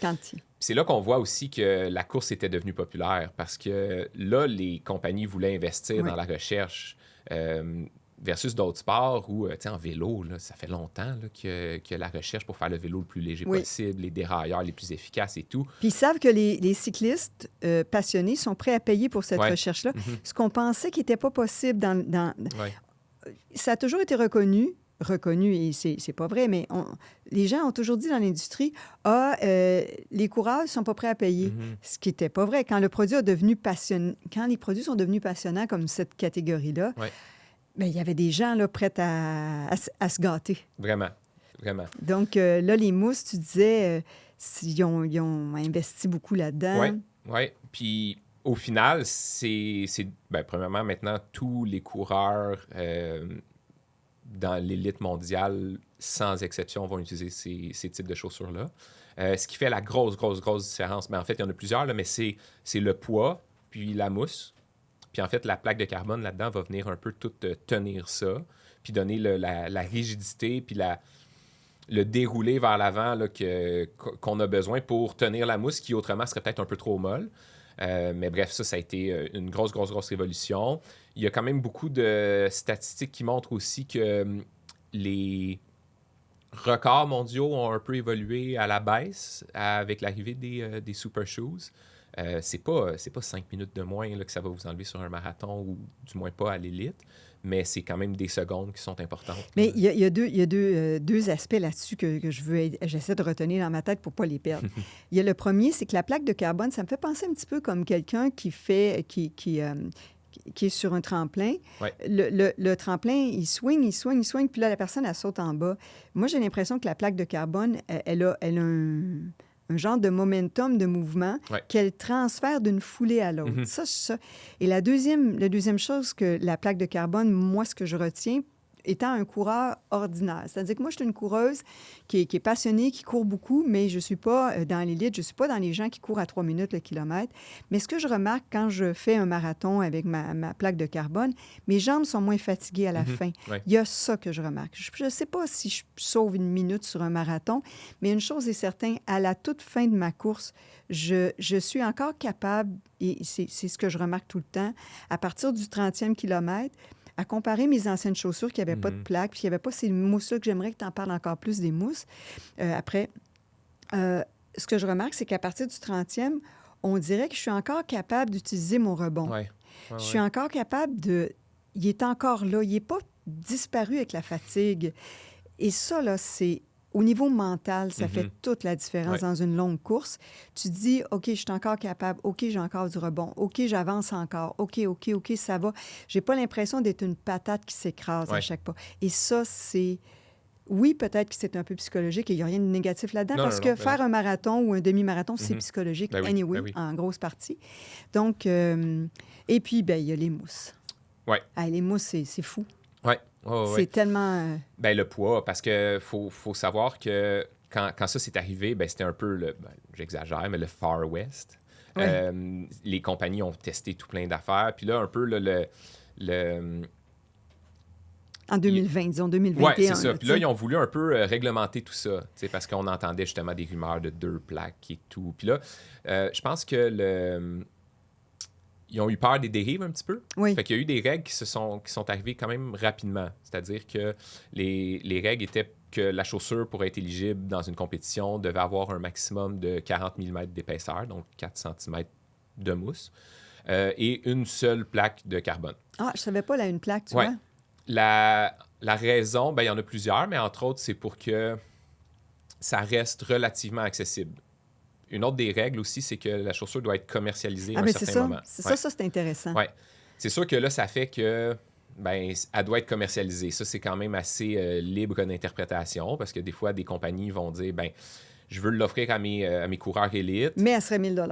C'est là qu'on voit aussi que la course était devenue populaire parce que là, les compagnies voulaient investir dans la recherche versus d'autres sports où, tu sais, en vélo, là, ça fait longtemps là, que la recherche pour faire le vélo le plus léger possible, les dérailleurs les plus efficaces et tout. Puis ils savent que les cyclistes passionnés sont prêts à payer pour cette recherche-là. Ce qu'on pensait qui n'était pas possible Ça a toujours été reconnu, et c'est pas vrai, mais les gens ont toujours dit dans l'industrie, les coureurs ne sont pas prêts à payer. Ce qui n'était pas vrai. Quand les produits sont devenus passionnants comme cette catégorie-là, bien, il y avait des gens là, prêts à se gâter. Vraiment, vraiment. Donc là, les mousses, tu disais, ils ont investi beaucoup là-dedans. Oui. Puis au final, premièrement, maintenant, tous les coureurs dans l'élite mondiale, sans exception, vont utiliser ces types de chaussures-là. Ce qui fait la grosse différence. Mais en fait, il y en a plusieurs, là, mais c'est le poids, puis la mousse. Puis en fait, la plaque de carbone là-dedans va venir un peu tout tenir ça, puis donner la rigidité, puis le déroulé vers l'avant là, qu'on a besoin pour tenir la mousse, qui autrement serait peut-être un peu trop molle. Mais bref, ça a été une grosse révolution. Il y a quand même beaucoup de statistiques qui montrent aussi que les records mondiaux ont un peu évolué à la baisse avec l'arrivée des super shoes. C'est pas 5 minutes de moins là, que ça va vous enlever sur un marathon, ou du moins pas à l'élite, mais c'est quand même des secondes qui sont importantes. Mais il y a deux aspects là-dessus que j'essaie de retenir dans ma tête pour ne pas les perdre. Il y a le premier, c'est que la plaque de carbone, ça me fait penser un petit peu comme quelqu'un qui est sur un tremplin. Ouais. Le tremplin, il swing, puis là, la personne, elle saute en bas. Moi, j'ai l'impression que la plaque de carbone, elle a un genre de momentum de mouvement qu'elle transfère d'une foulée à l'autre. Ça. Et la deuxième chose que la plaque de carbone, moi, ce que je retiens, étant un coureur ordinaire. C'est-à-dire que moi, je suis une coureuse qui est passionnée, qui court beaucoup, mais je ne suis pas dans l'élite, je ne suis pas dans les gens qui courent à 3 minutes le kilomètre. Mais ce que je remarque quand je fais un marathon avec ma plaque de carbone, mes jambes sont moins fatiguées à la fin. Ouais. Il y a ça que je remarque. Je ne sais pas si je sauve une minute sur un marathon, mais une chose est certaine, à la toute fin de ma course, je suis encore capable, et c'est ce que je remarque tout le temps, à partir du 30e kilomètre, à comparer mes anciennes chaussures qui n'avaient pas de plaques, puis qui n'avaient pas ces mousses-là, que j'aimerais que tu en parles encore plus des mousses. Après, ce que je remarque, c'est qu'à partir du 30e, on dirait que je suis encore capable d'utiliser mon rebond. Je suis encore capable de... Il est encore là. Il n'est pas disparu avec la fatigue. Et ça, là, c'est... Au niveau mental, ça fait toute la différence dans une longue course. Tu te dis, OK, je suis encore capable. OK, j'ai encore du rebond. OK, j'avance encore. OK, ça va. J'ai pas l'impression d'être une patate qui s'écrase à chaque pas. Et ça, c'est... Oui, peut-être que c'est un peu psychologique et il n'y a rien de négatif là-dedans faire un marathon ou un demi-marathon, c'est psychologique, en grosse partie. Donc, et puis, il y a les mousses. Les mousses, c'est fou. C'est tellement... le poids, parce que faut savoir que quand ça s'est arrivé, c'était un peu, j'exagère, mais le Far West. Les compagnies ont testé tout plein d'affaires. Puis là, un peu, en 2020, disons 2021. Oui, c'est ça. Puis là, ils ont voulu un peu réglementer tout ça, parce qu'on entendait justement des rumeurs de 2 plaques et tout. Puis là, je pense que ils ont eu peur des dérives un petit peu. Oui. Fait qu'il y a eu des règles qui sont arrivées quand même rapidement. C'est-à-dire que les règles étaient que la chaussure, pour être éligible dans une compétition, devait avoir un maximum de 40 mm d'épaisseur, donc 4 cm de mousse, et une seule plaque de carbone. Ah, je savais pas, là, une plaque, tu Ouais. vois. La raison, ben, il y en a plusieurs, mais entre autres, c'est pour que ça reste relativement accessible. Une autre des règles aussi, c'est que la chaussure doit être commercialisée à un mais c'est certain ça. moment. C'est Ouais. ça, c'est intéressant. Ouais. C'est sûr que là, ça fait que ben, elle doit être commercialisée. Ça, c'est quand même assez libre d'interprétation parce que des fois, des compagnies vont dire ben, je veux l'offrir à mes coureurs élites. Mais elle serait 1000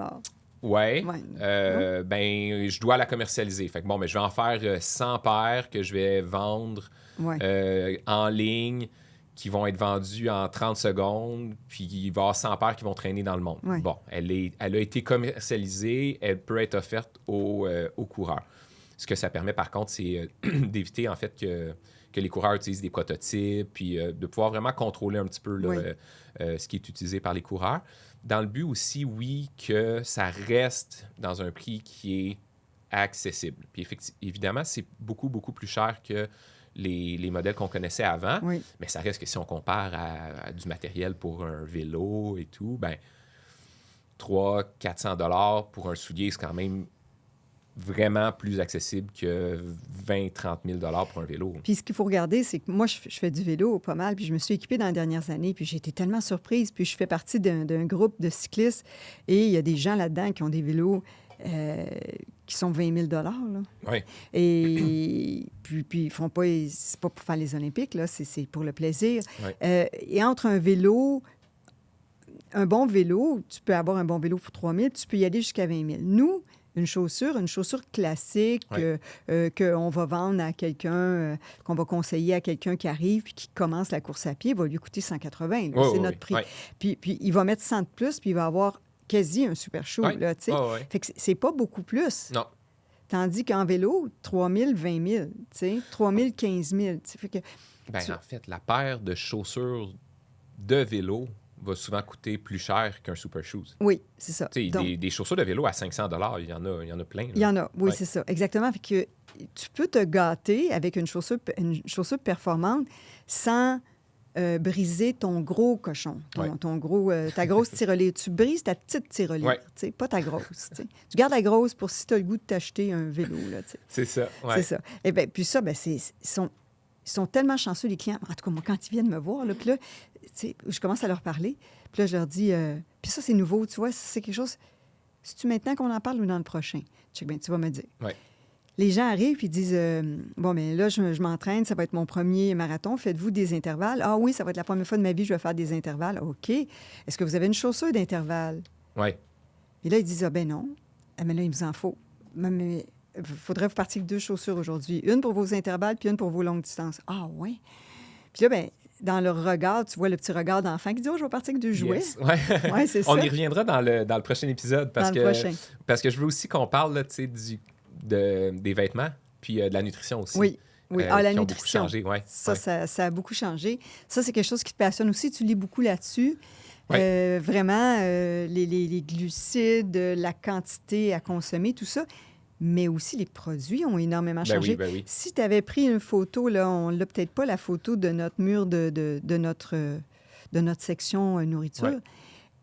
Ouais. Ouais. Ben, je dois la commercialiser. Fait que bon, ben, je vais en faire 100 paires que je vais vendre Ouais. en ligne qui vont être vendus en 30 secondes, puis il va y avoir 100 paires qui vont traîner dans le monde. Ouais. Bon, elle a été commercialisalisée, elle peut être offerte aux coureurs. Ce que ça permet, par contre, c'est d'éviter, en fait, que les coureurs utilisent des prototypes, puis de pouvoir vraiment contrôler un petit peu là, Oui. ce qui est utilisé par les coureurs. Dans le but aussi, oui, que ça reste dans un prix qui est accessible. Puis évidemment, c'est beaucoup, beaucoup plus cher que les modèles qu'on connaissait avant, Oui. mais ça reste que si on compare à du matériel pour un vélo et tout, ben 300-400 $ pour un soulier, c'est quand même vraiment plus accessible que 20-30 000 $ pour un vélo. Puis ce qu'il faut regarder, c'est que moi, je fais du vélo pas mal, puis je me suis équipée dans les dernières années, puis j'ai été tellement surprise. Puis je fais partie d'un groupe de cyclistes et il y a des gens là-dedans qui ont des vélos qui sont 20 000 là. Oui. Et puis ils font pas... C'est pas pour faire les Olympiques, là, c'est pour le plaisir. Oui. Et entre un vélo... Un bon vélo, tu peux avoir un bon vélo pour 3 000, tu peux y aller jusqu'à 20 000. Nous, une chaussure classique qu'on va vendre à quelqu'un, qu'on va conseiller à quelqu'un qui arrive puis qui commence la course à pied, va lui coûter 180. C'est notre prix. Puis il va mettre 100 de plus, puis il va avoir quasi un super shoe. Là, tu sais. Fait que c'est pas beaucoup plus. Non. Tandis qu'en vélo, 3 000, 20 000, tu sais, 3 000, 15 000. Fait que En fait, la paire de chaussures de vélo va souvent coûter plus cher qu'un super shoes. Oui, c'est ça. Donc, des chaussures de vélo à 500 $, il y en a plein. Là. Il y en a, oui, c'est ça. Exactement. Fait que tu peux te gâter avec une chaussure performante sans briser ton gros cochon, ta grosse tirelire. Tu brises ta petite tirelire, pas ta grosse. T'sais. Tu gardes la grosse pour si tu as le goût de t'acheter un vélo. Là, c'est ça. C'est ça. Et bien, puis ça, ils sont tellement chanceux, les clients. En tout cas, moi, quand ils viennent me voir, là, puis là, je commence à leur parler. Puis là, je leur dis, puis ça, c'est nouveau, tu vois, c'est quelque chose... C'est-tu maintenant qu'on en parle ou dans le prochain? Je sais bien, tu vas me dire. Ouais. Les gens arrivent et disent, bon, mais là, je m'entraîne, ça va être mon premier marathon. Faites-vous des intervalles? Ah oui, ça va être la première fois de ma vie que je vais faire des intervalles. OK. Est-ce que vous avez une chaussure d'intervalle? Oui. Et là, ils disent, ah ben non. Ah, mais là, il nous en faut. Mais il faudrait vous partir avec 2 chaussures aujourd'hui. Une pour vos intervalles puis une pour vos longues distances. Ah oui. Puis là, ben dans leur regard, tu vois le petit regard d'enfant qui dit « Oh, je vais partir avec 2 jouets. Yes. » Ouais, c'est ça. On y reviendra dans le prochain épisode parce que je veux aussi qu'on parle là, des vêtements puis de la nutrition aussi. Oui. La nutrition. Beaucoup changé. Ça a beaucoup changé. Ça, c'est quelque chose qui te passionne aussi. Tu lis beaucoup là-dessus. Ouais. Vraiment, les glucides, la quantité à consommer, tout ça. Mais aussi, les produits ont énormément changé. Oui. Si tu avais pris une photo, là, on l'a peut-être pas, la photo de notre mur de notre section nourriture,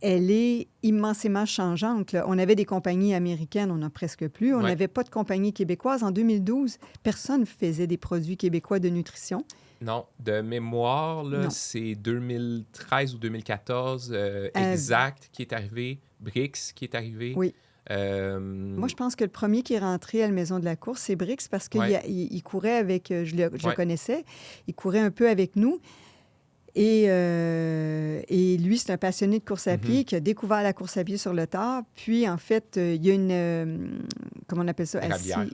elle est immensément changeante. Là. On avait des compagnies américaines, on n'en a presque plus. On n'avait pas de compagnie québécoise. En 2012, personne ne faisait des produits québécois de nutrition. Non, de mémoire, là, c'est 2013 ou 2014 Exact qui est arrivé, Brix qui est arrivé. Oui. Moi, je pense que le premier qui est rentré à la Maison de la course, c'est Brix, parce qu'il courait avec... Je le connaissais. Il courait un peu avec nous. Et lui, c'est un passionné de course à pied qui a découvert la course à pied sur le tard. Puis, en fait, il y a une... comment on appelle ça?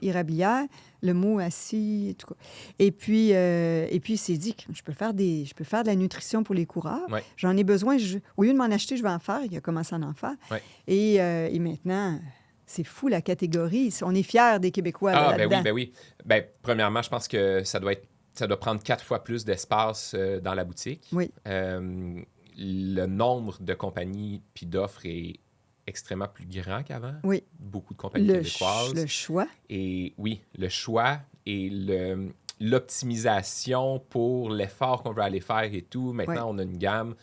Érablière. Le mot assis, en tout cas. Et puis, il s'est dit que je peux faire de la nutrition pour les coureurs. Ouais. J'en ai besoin. Au lieu de m'en acheter, je vais en faire. Il a commencé à en faire. Ouais. Et maintenant... C'est fou, la catégorie. On est fiers des Québécois là-dedans. Ben oui. Premièrement, je pense que ça doit prendre 4 fois plus d'espace dans la boutique. Oui. Le nombre de compagnies puis d'offres est extrêmement plus grand qu'avant. Oui. Beaucoup de compagnies Le québécoises. choix. Et oui, le choix et l'optimisation pour l'effort qu'on veut aller faire et tout. Maintenant, Oui. on a une gamme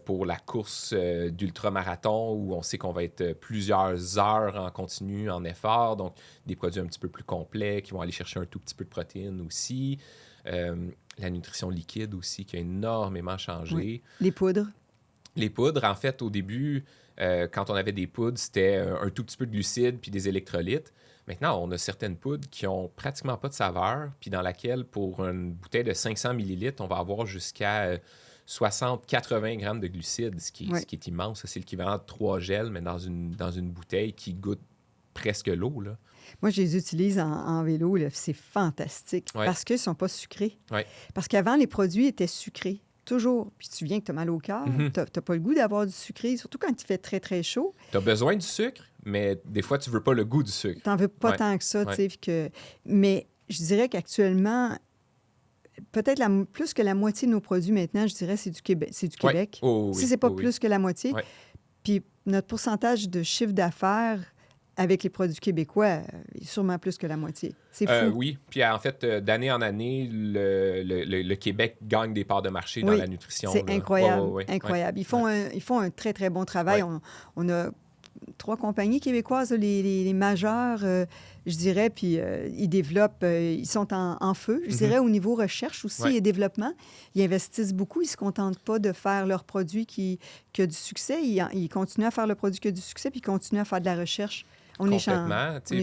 pour la course d'ultramarathon où on sait qu'on va être plusieurs heures en continu, en effort. Donc, des produits un petit peu plus complets qui vont aller chercher un tout petit peu de protéines aussi. La nutrition liquide aussi qui a énormément changé. Oui. Les poudres. Les poudres, en fait, au début, quand on avait des poudres, c'était un tout petit peu de glucides puis des électrolytes. Maintenant, on a certaines poudres qui ont pratiquement pas de saveur, puis dans laquelle, pour une bouteille de 500 millilitres, on va avoir jusqu'à 60-80 grammes de glucides, ce qui est immense. C'est l'équivalent de 3 gels, mais dans une bouteille qui goûte presque l'eau, là. Moi, je les utilise en vélo, là, c'est fantastique, parce qu'ils ne sont pas sucrés. Parce qu'avant, les produits étaient sucrés. Toujours. Puis tu viens que tu as mal au cœur. Tu n'as pas le goût d'avoir du sucré, surtout quand il fait très, très chaud. Tu as besoin du sucre, mais des fois, tu veux pas le goût du sucre. Tu n'en veux pas tant que ça. Tu sais, mais je dirais qu'actuellement, peut-être plus que la moitié de nos produits maintenant, je dirais, c'est du Québec. Oh, oui. Si ce n'est pas plus que la moitié. Puis notre pourcentage de chiffre d'affaires avec les produits québécois, sûrement plus que la moitié. C'est fou. Oui. Puis en fait, d'année en année, le Québec gagne des parts de marché dans la nutrition. C'est incroyable. Incroyable. Ils font un très, très bon travail. On a 3 compagnies québécoises, les majeures, je dirais, puis ils développent, ils sont en feu, je dirais, au niveau recherche aussi et développement. Ils investissent beaucoup. Ils ne se contentent pas de faire leur produit qui a du succès. Ils continuent à faire le produit qui a du succès, puis ils continuent à faire de la recherche. On est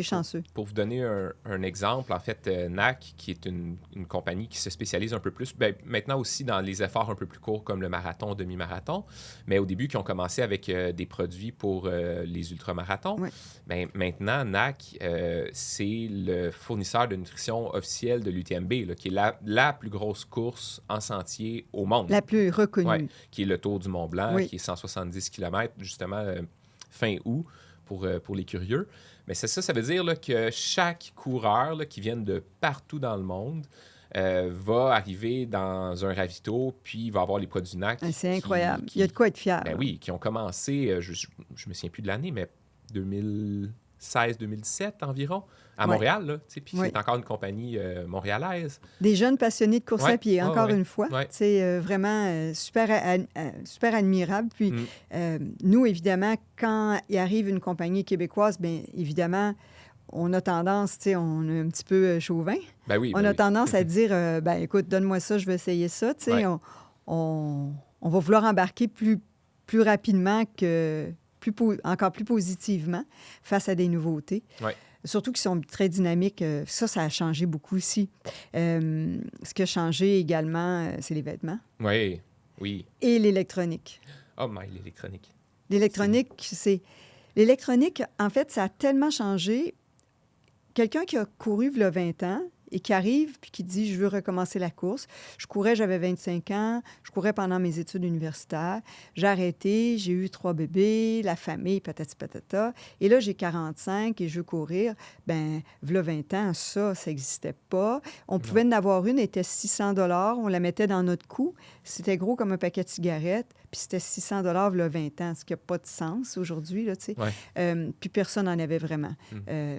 chanceux. Pour vous donner un exemple, en fait, NAC, qui est une compagnie qui se spécialise un peu plus, maintenant aussi dans les efforts un peu plus courts comme le marathon, demi-marathon, mais au début, qui ont commencé avec des produits pour les ultramarathons. Maintenant, NAC, c'est le fournisseur de nutrition officiel de l'UTMB, là, qui est la plus grosse course en sentier au monde. La plus reconnue. Qui est le Tour du Mont-Blanc, qui est 170 km, justement, fin août. Pour les curieux. Mais ça veut dire là, que chaque coureur là, qui vient de partout dans le monde va arriver dans un ravito, puis va avoir les produits NAC. C'est incroyable. Il y a de quoi être fier. Oui, qui ont commencé, je me souviens plus de l'année, mais 2016-2017 environ, à Montréal. Là, puis c'est encore une compagnie montréalaise. Des jeunes passionnés de course à pied, encore une fois. C'est vraiment super admirable. Puis nous, évidemment, quand il arrive une compagnie québécoise, bien évidemment, on a tendance, on est un petit peu chauvin. On a tendance à dire, écoute, donne-moi ça, je vais essayer ça. On va vouloir embarquer plus rapidement encore plus positivement face à des nouveautés. Surtout qu'ils sont très dynamiques. Ça a changé beaucoup aussi. Ce qui a changé également, c'est les vêtements. Oui. Et l'électronique. Oh my, l'électronique. L'électronique, en fait, ça a tellement changé. Quelqu'un qui a couru il y a 20 ans et qui arrive puis qui dit « Je veux recommencer la course ». Je courais, j'avais 25 ans. Je courais pendant mes études universitaires. J'ai arrêté, j'ai eu 3 bébés, la famille, patati patata. Et là, j'ai 45 et je veux courir. Bien, v'là 20 ans, ça n'existait pas. On pouvait en avoir une, elle était 600 $. On la mettait dans notre cou. C'était gros comme un paquet de cigarettes. Puis c'était 600 $ v'là 20 ans, ce qui n'a pas de sens aujourd'hui, là, tu sais. Puis personne n'en avait vraiment.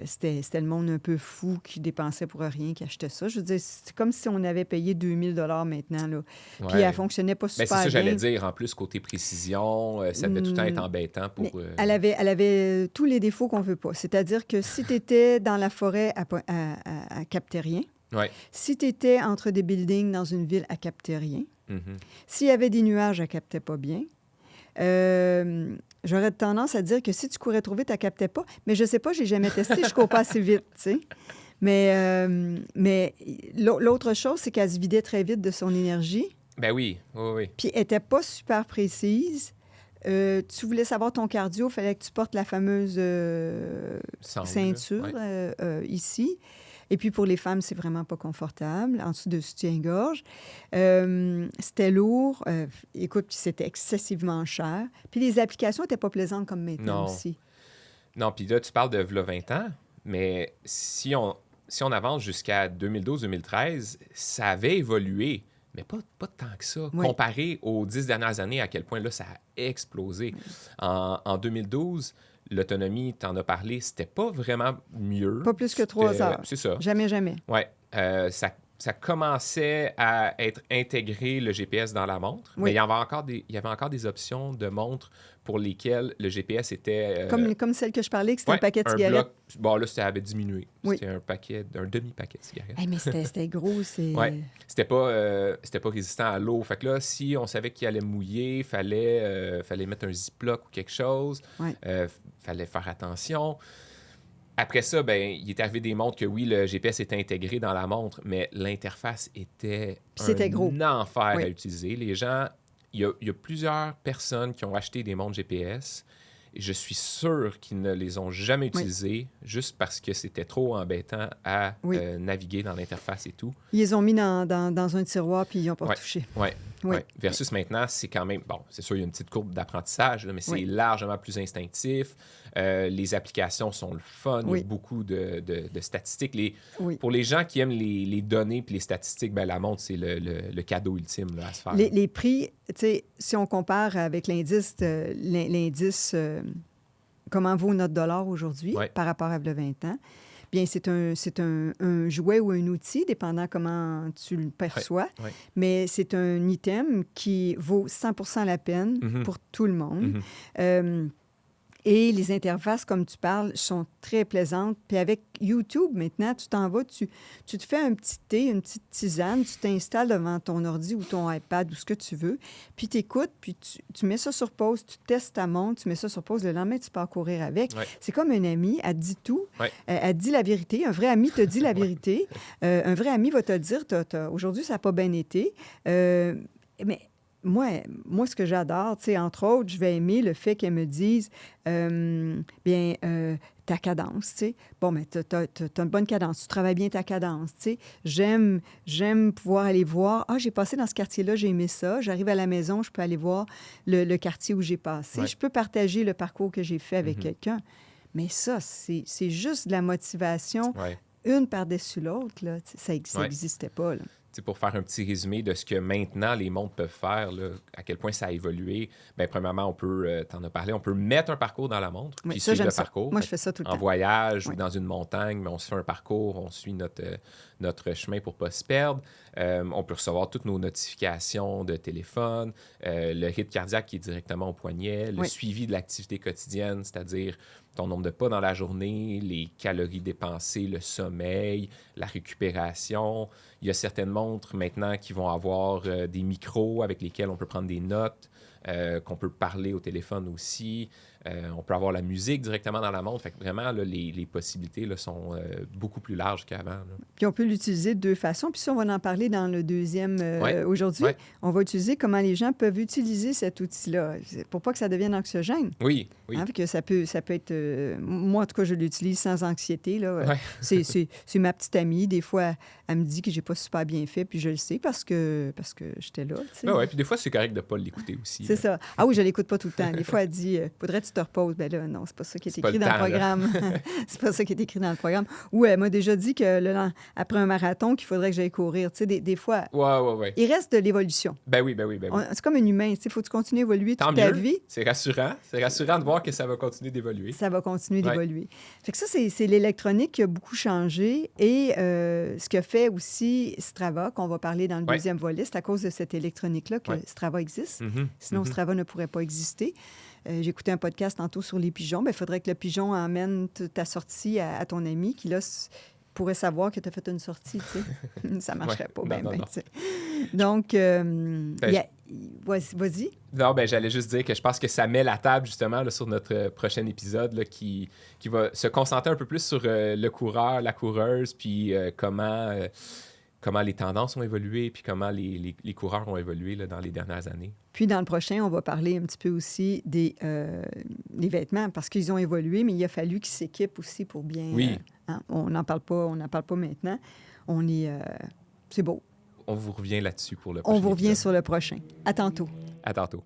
C'était le monde un peu fou qui dépensait pour rien, qui achetait ça. Je veux dire, c'est comme si on avait payé 2000 $ maintenant, là. Puis elle ne fonctionnait pas super bien. C'est ça, j'allais dire. En plus, côté précision, ça devait tout le temps être embêtant pour... Elle avait tous les défauts qu'on ne veut pas. C'est-à-dire que si tu étais dans la forêt, elle captait rien. Si tu étais entre des buildings dans une ville, elle captait rien. S'il y avait des nuages, elle ne captait pas bien. J'aurais tendance à dire que si tu courais trop vite, elle ne captait pas. Mais je ne sais pas, je n'ai jamais testé, je ne cours pas assez vite, tu sais. Mais l'autre chose, c'est qu'elle se vidait très vite de son énergie. Oui. Puis elle n'était pas super précise. Tu voulais savoir ton cardio, il fallait que tu portes la fameuse ceinture ici. Et puis, pour les femmes, c'est vraiment pas confortable, en dessous de soutien-gorge. C'était lourd. Écoute, c'était excessivement cher. Puis les applications n'étaient pas plaisantes comme maintenant aussi. Non, puis là, tu parles de 20 ans, mais si on avance jusqu'à 2012-2013, ça avait évolué. mais pas tant que ça. Oui. Comparé aux 10 dernières années, à quel point là, ça a explosé. En 2012, l'autonomie, tu en as parlé, c'était pas vraiment mieux. Pas plus que 3 heures. C'est ça. Jamais, jamais. Oui. Ça commençait à être intégré, le GPS, dans la montre, Oui. mais il y avait encore des options de montres pour lesquelles le GPS était... Comme celle que je parlais, que c'était un paquet de un cigarettes. bloc. Bon, là, ça avait diminué. Oui. C'était un demi-paquet de cigarettes. Hey, mais c'était gros, c'est... Oui. C'était pas résistant à l'eau. Fait que là, si on savait qu'il allait mouiller, fallait mettre un ziploc ou quelque chose. Ouais. Fallait faire attention. Après ça, il est arrivé des montres que oui, le GPS était intégré dans la montre, mais l'interface était c'était gros. Enfer Oui. à utiliser. Les gens, il y a plusieurs personnes qui ont acheté des montres GPS. Et je suis sûr qu'ils ne les ont jamais utilisées juste parce que c'était trop embêtant à naviguer dans l'interface et tout. Ils les ont mis dans un tiroir puis ils n'ont pas touché. Oui. Oui. Versus maintenant, c'est quand même... Bon, c'est sûr, il y a une petite courbe d'apprentissage, là, mais c'est largement plus instinctif. Les applications sont le fun. Il y a beaucoup de statistiques. Pour les gens qui aiment les données puis les statistiques, la montre, c'est le cadeau ultime là, à se faire. Les prix, tu sais, si on compare avec l'indice, comment vaut notre dollar aujourd'hui par rapport à 20 ans, bien, c'est un jouet ou un outil, dépendant comment tu le perçois, mais c'est un item qui vaut 100% la peine pour tout le monde. Et les interfaces, comme tu parles, sont très plaisantes. Puis avec YouTube, maintenant, tu t'en vas, tu te fais un petit thé, une petite tisane, tu t'installes devant ton ordi ou ton iPad ou ce que tu veux, puis tu écoutes, puis tu mets ça sur pause, tu testes ta montre, tu mets ça sur pause, le lendemain, tu pars courir avec. C'est comme un ami, elle dit tout, elle dit la vérité. Un vrai ami te dit la vérité. Un vrai ami va te dire, aujourd'hui, ça n'a pas bien été. Mais... Moi, ce que j'adore, tu sais, entre autres, je vais aimer le fait qu'elle me dise, ta cadence, tu sais. Bon, mais tu as une bonne cadence, tu travailles bien ta cadence, tu sais. J'aime pouvoir aller voir, j'ai passé dans ce quartier-là, j'ai aimé ça. J'arrive à la maison, je peux aller voir le quartier où j'ai passé. Je peux partager le parcours que j'ai fait avec quelqu'un. Mais ça, c'est juste de la motivation, une par-dessus l'autre, là. Ça n'existait pas, là. Pour faire un petit résumé de ce que maintenant les montres peuvent faire, là, à quel point ça a évolué, premièrement, on peut, t'en as parlé, on peut mettre un parcours dans la montre, puis suivre le parcours. Moi, je fais ça tout le temps. En voyage ou dans une montagne, mais on se fait un parcours, on suit notre chemin pour ne pas se perdre. On peut recevoir toutes nos notifications de téléphone, le rythme cardiaque qui est directement au poignet, le suivi de l'activité quotidienne, c'est-à-dire ton nombre de pas dans la journée, les calories dépensées, le sommeil, la récupération. Il y a certaines montres maintenant qui vont avoir des micros avec lesquels on peut prendre des notes, qu'on peut parler au téléphone aussi. On peut avoir la musique directement dans la montre. Fait que vraiment, là, les possibilités là, sont beaucoup plus larges qu'avant. Là. Puis on peut l'utiliser de deux façons. Puis ça, on va en parler dans le deuxième aujourd'hui. On va utiliser comment les gens peuvent utiliser cet outil-là pour pas que ça devienne anxiogène. Oui. Hein, que ça peut être... moi, en tout cas, je l'utilise sans anxiété. Là. C'est ma petite amie. Des fois, elle me dit que j'ai pas super bien fait, puis je le sais parce que j'étais là. Puis des fois, c'est correct de pas l'écouter aussi. C'est ça. Ah oui, je l'écoute pas tout le temps. Des fois, elle dit faudrait-tu te reposes. Ben là, non, c'est pas ça qui est écrit dans le programme. C'est pas ça qui est écrit dans le programme. Ou elle m'a déjà dit que après un marathon, qu'il faudrait que j'aille courir. Tu sais, des fois, il reste de l'évolution. Ben oui. C'est comme un humain. Il faut que tu continues à évoluer toute ta vie. C'est rassurant. C'est rassurant de voir que ça va continuer d'évoluer. Ça va continuer d'évoluer. Fait que ça, c'est l'électronique qui a beaucoup changé. Et ce que fait aussi Strava, qu'on va parler dans le deuxième volet, c'est à cause de cette électronique-là que Strava existe. Sinon, Strava ne pourrait pas exister. J'écoutais un podcast tantôt sur les pigeons. Il faudrait que le pigeon emmène ta sortie à ton ami qui, là, pourrait savoir que tu as fait une sortie. Ça ne marcherait pas bien. Donc, vas-y. Non, j'allais juste dire que je pense que ça met la table, justement, là, sur notre prochain épisode là, qui va se concentrer un peu plus sur le coureur, la coureuse, puis comment les tendances ont évolué, puis comment les coureurs ont évolué là, dans les dernières années. Puis dans le prochain, on va parler un petit peu aussi des vêtements, parce qu'ils ont évolué, mais il a fallu qu'ils s'équipent aussi pour bien... Oui. On n'en parle pas maintenant. C'est beau. On vous revient là-dessus pour le prochain On vous revient épisode. sur le prochain. À tantôt. À tantôt.